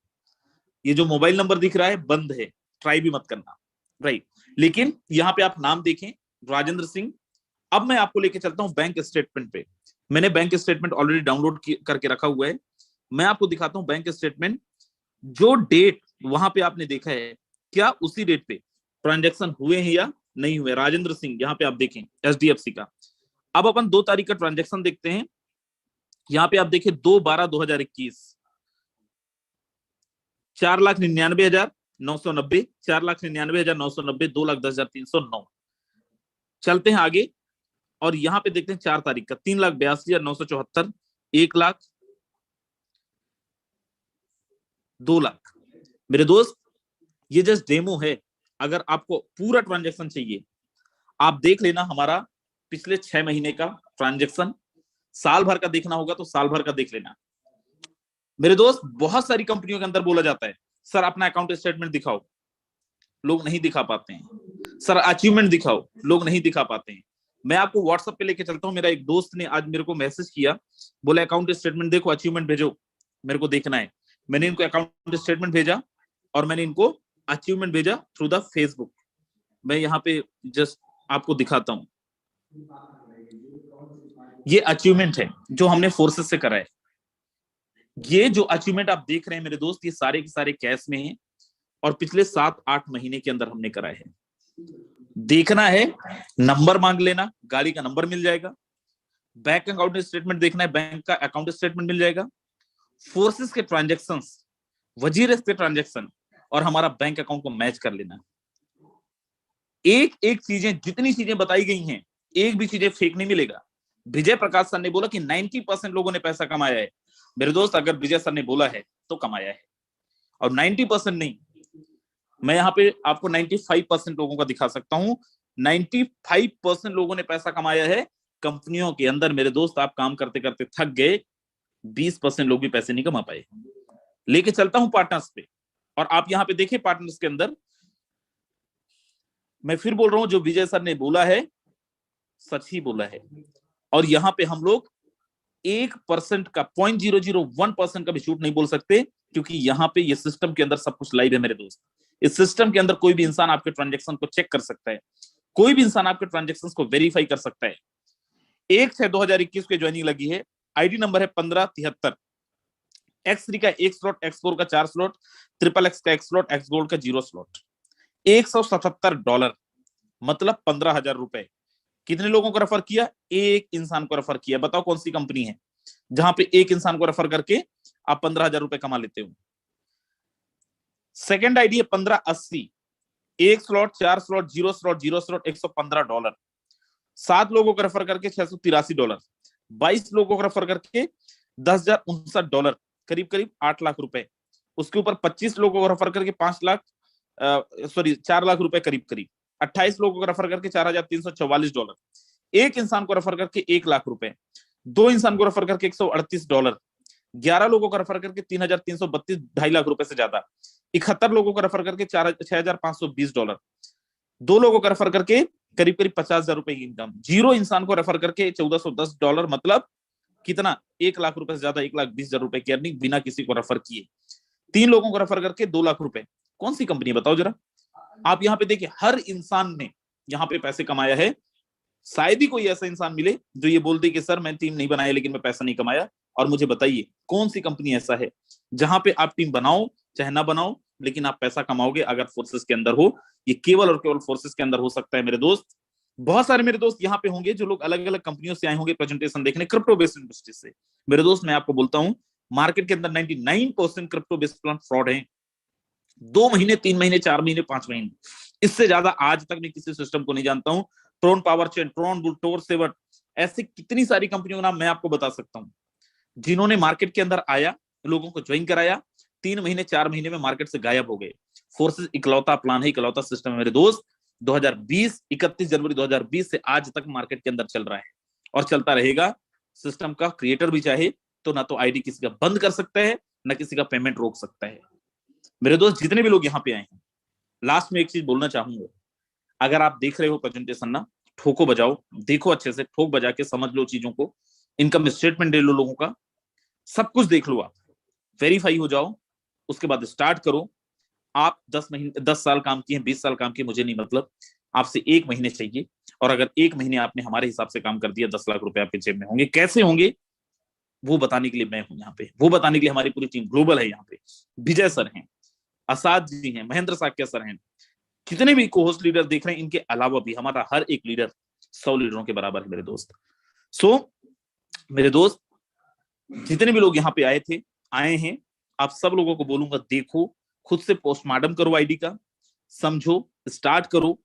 ये जो मोबाइल नंबर दिख रहा है बंद है, ट्राई भी मत करना, राइट। लेकिन यहाँ पे आप नाम देखें राजेंद्र सिंह। अब मैं आपको लेके चलता हूँ बैंक स्टेटमेंट पे। मैंने बैंक स्टेटमेंट ऑलरेडी डाउनलोड करके रखा हुआ है। मैं आपको दिखाता हूँ बैंक स्टेटमेंट। जो डेट वहां पे आपने देखा है, क्या उसी डेट पे ट्रांजैक्शन हुए हैं या नहीं हुए? राजेंद्र सिंह यहाँ पे आप देखें HDFC का। अब अपन 2 तारीख का ट्रांजैक्शन देखते हैं। यहाँ पे आप देखिए 2/12/2021 4,99,990, 4,99,990, 2,10,309। चलते हैं आगे और यहाँ पे देखते हैं 4 तारीख का 3,82,974, 1 लाख, 2 लाख। मेरे दोस्त ये जस्ट डेमो है। अगर आपको पूरा ट्रांजैक्शन चाहिए आप देख लेना हमारा पिछले 6 महीने का ट्रांजैक्शन। साल भर का देखना होगा तो साल भर का देख लेना। मेरे दोस्त बहुत सारी कंपनियों के अंदर बोला जाता है सर अपना अकाउंट स्टेटमेंट दिखाओ, लोग नहीं दिखा पाते हैं। सर अचीवमेंट दिखाओ, लोग नहीं दिखा पाते हैं। मैं आपको व्हाट्सएप पे लेके चलता हूँ। मेरा एक दोस्त ने आज मेरे को मैसेज किया, बोले अकाउंट स्टेटमेंट देखो, अचीवमेंट भेजो, मेरे को देखना है। मैंने इनको अकाउंट स्टेटमेंट भेजा और मैंने इनको अचीवमेंट भेजा थ्रू द फेसबुक। मैं यहाँ पे जस्ट आपको दिखाता हूँ। ये अचीवमेंट है जो हमने फोर्सेस से करा है। ये जो अचीवमेंट आप देख रहे हैं मेरे दोस्त, ये सारे के सारे कैश में हैं। और पिछले 7-8 महीने के अंदर हमने कराए हैं। देखना है, नंबर मांग लेना, गाड़ी का नंबर मिल जाएगा। बैंक अकाउंट स्टेटमेंट देखना है, बैंक का अकाउंट स्टेटमेंट मिल जाएगा। फोर्सेस के ट्रांजैक्शंस, वजीरस के ट्रांजैक्शन और हमारा बैंक अकाउंट को मैच कर लेना। एक एक चीजें, जितनी चीजें बताई गई हैं, एक भी चीजें फेक नहीं मिलेगा। विजय प्रकाश सर ने बोला कि 90% लोगों ने पैसा कमाया है। मेरे दोस्त, अगर विजय सर ने बोला है तो कमाया है, और 90% नहीं, मैं यहाँ पे आपको 95% लोगों का दिखा सकता हूँ। 95% लोगों ने पैसा कमाया है कंपनियों के अंदर। मेरे दोस्त, आप काम करते करते थक गए, 20% लोग भी पैसे नहीं कमा पाए। लेके चलता हूं पार्टनर्स पे, और आप यहाँ पे देखें पार्टनर्स के अंदर, मैं फिर बोल रहा हूं, जो विजय सर ने बोला है सच ही बोला है। और यहाँ पे हम लोग 1% का 0.001% का भी झूठ नहीं बोल सकते, क्योंकि यहाँ पे ये सिस्टम के अंदर सब कुछ लाइव है मेरे दोस्त। इस सिस्टम के अंदर कोई भी इंसान आपके ट्रांजेक्शन को चेक कर सकता है, कोई भी इंसान आपके ट्रांजेक्शन को वेरीफाई कर सकता है। 1/6/2021 की ज्वाइनिंग लगी है। आईडी नंबर है 1573। X3 का 1 स्लॉट, X4 का 4 स्लॉट, XXX का 1 स्लॉट, X गोल्ड का 0 स्लॉट। $177, मतलब 15,000 रुपए। कितने लोगों को रेफर किया? एक इंसान को रेफर किया। बताओ कौन सी कंपनी है जहां पे एक इंसान को रेफर करके आप 15,000 रुपए कमा लेते हो? सेकेंड आईडी है 1580। 1 स्लॉट, 4 स्लॉट, 0 स्लॉट, 0 स्लॉट, $115। 7 लोगों को रेफर करके $683। 22 लोगों को रेफर करके $10,059, करीब करीब 8 लाख रुपए। उसके ऊपर 25 लोगों को रेफर करके 4 लाख रुपए करीब करीब। 28 लोगों को रेफर करके $4,344। एक इंसान को रेफर करके 1 लाख रुपए। 2 इंसान को रेफर करके $138। 11 लोगों को रेफर करके 3,332, 2.5 लाख रुपए से ज्यादा। 71 लोगों को रेफर करके $6,520। 2 लोगों को रेफर करके करीब करीब 50,000 रुपए की इनकम। 0 इंसान को रेफर करके $1,410, मतलब कितना? 1 लाख रुपए से ज्यादा, 1,20,000 रुपए की अर्निंग बिना किसी को रेफर किए। 3 लोगों को रेफर करके 2 लाख रुपए। कौन सी कंपनी बताओ जरा? आप यहाँ पे देखिए, हर इंसान ने यहाँ पे पैसे कमाया है। शायद ही कोई ऐसा इंसान मिले जो ये बोलते कि सर मैं टीम नहीं बनाया लेकिन मैं पैसा नहीं कमाया। और मुझे बताइए कौन सी कंपनी ऐसा है जहां पे आप टीम बनाओ चाहे ना बनाओ, लेकिन आप पैसा कमाओगे अगर फोर्सेस के अंदर हो। ये केवल और केवल फोर्सेस के अंदर हो सकता है मेरे दोस्त। बहुत सारे मेरे दोस्त यहाँ पे होंगे जो लोग अलग अलग कंपनियों से आए होंगे प्रेजेंटेशन देखने, क्रिप्टो बेस्ड इंडस्ट्री से। मेरे दोस्त, मैं आपको बोलता हूँ, मार्केट के अंदर 99% क्रिप्टो बेस्ड प्लान फ्रॉड है। 2 महीने, 3 महीने, 4 महीने, 5 महीने, इससे ज्यादा आज तक मैं किसी सिस्टम को नहीं जानता हूँ। Tron power chain, Tron bull, टोर सेवर, ऐसी कितनी सारी कंपनियों का नाम मैं आपको बता सकता हूँ जिन्होंने मार्केट के अंदर आया, लोगों को ज्वाइन कराया, 3 महीने 4 महीने में मार्केट से गायब हो गए। फोर्सेस इकलौता प्लान है, इकलौता सिस्टम है मेरे दोस्त। 2020, 31 जनवरी 2020 से आज तक मार्केट के अंदर चल रहा है और चलता रहेगा। सिस्टम का क्रिएटर भी चाहे तो ना तो आईडी किसी का बंद कर सकता है, ना किसी का पेमेंट रोक सकता है। मेरे दोस्त, जितने भी लोग यहाँ पे आए हैं, लास्ट में एक चीज बोलना चाहूंगा, अगर आप देख रहे हो प्रेजेंटेशन ना, ठोको बजाओ, देखो अच्छे से, ठोक बजा के समझ लो चीजों को। इनकम स्टेटमेंट ले लो लोगों का, सब कुछ देख लो, आप वेरीफाई हो जाओ, उसके बाद स्टार्ट करो। आप 10 साल काम किए, 20 साल काम किए, मुझे नहीं मतलब, आपसे 1 महीने चाहिए। और अगर 1 महीने आपने हमारे हिसाब से काम कर दिया, 10 लाख रुपए आपके जेब में होंगे। कैसे होंगे वो बताने के लिए मैं हूं यहाँ पे, वो बताने के लिए हमारी पूरी टीम ग्लोबल है यहाँ पे। विजय सर हैं, असाद जी हैं, महेंद्र साक्या सर हैं, जितने भी कोहोस्ट लीडर देख रहे हैं, इनके अलावा भी हमारा हर एक लीडर 100 लीडरों के बराबर है मेरे दोस्त। मेरे दोस्त, जितने भी लोग यहाँ पे आए हैं, आप सब लोगों को बोलूंगा, देखो, खुद से पोस्टमार्टम करो आईडी का, समझो, स्टार्ट करो।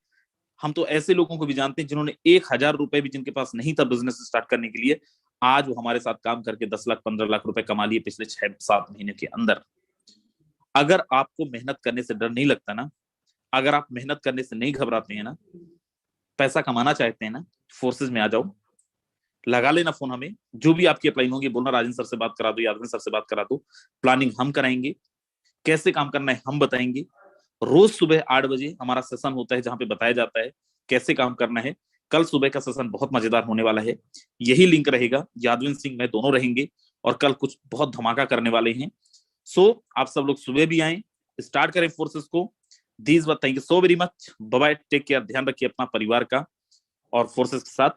हम तो ऐसे लोगों को भी जानते हैं जिन्होंने 1,000 रुपए भी जिनके पास नहीं था बिजनेस स्टार्ट करने के लिए, आज वो हमारे साथ काम करके 10 लाख 15 लाख रुपए कमा लिए पिछले 6-7 महीने के अंदर। अगर आपको मेहनत करने से डर नहीं लगता ना, अगर आप मेहनत करने से नहीं घबराते हैं ना, पैसा कमाना चाहते हैं ना, फोर्सेस में आ जाओ, लगा लेना फोन हमें। जो भी आपकी अप्लाई होगी बोलना राजन सर से बात करा दो, यादव सर से बात करा दो। प्लानिंग हम कराएंगे, कैसे काम करना है हम बताएंगे। रोज सुबह 8 बजे हमारा सेशन होता है जहां पे बताया जाता है कैसे काम करना है। कल सुबह का सेशन बहुत मजेदार होने वाला है, यही लिंक रहेगा, यादविन सिंह मैं दोनों रहेंगे और कल कुछ बहुत धमाका करने वाले हैं। आप सब लोग सुबह भी आए, स्टार्ट करें फोर्सेस को। Thank you so very much, bye bye, take care, ध्यान रखिए अपना परिवार का और फोर्सेस के साथ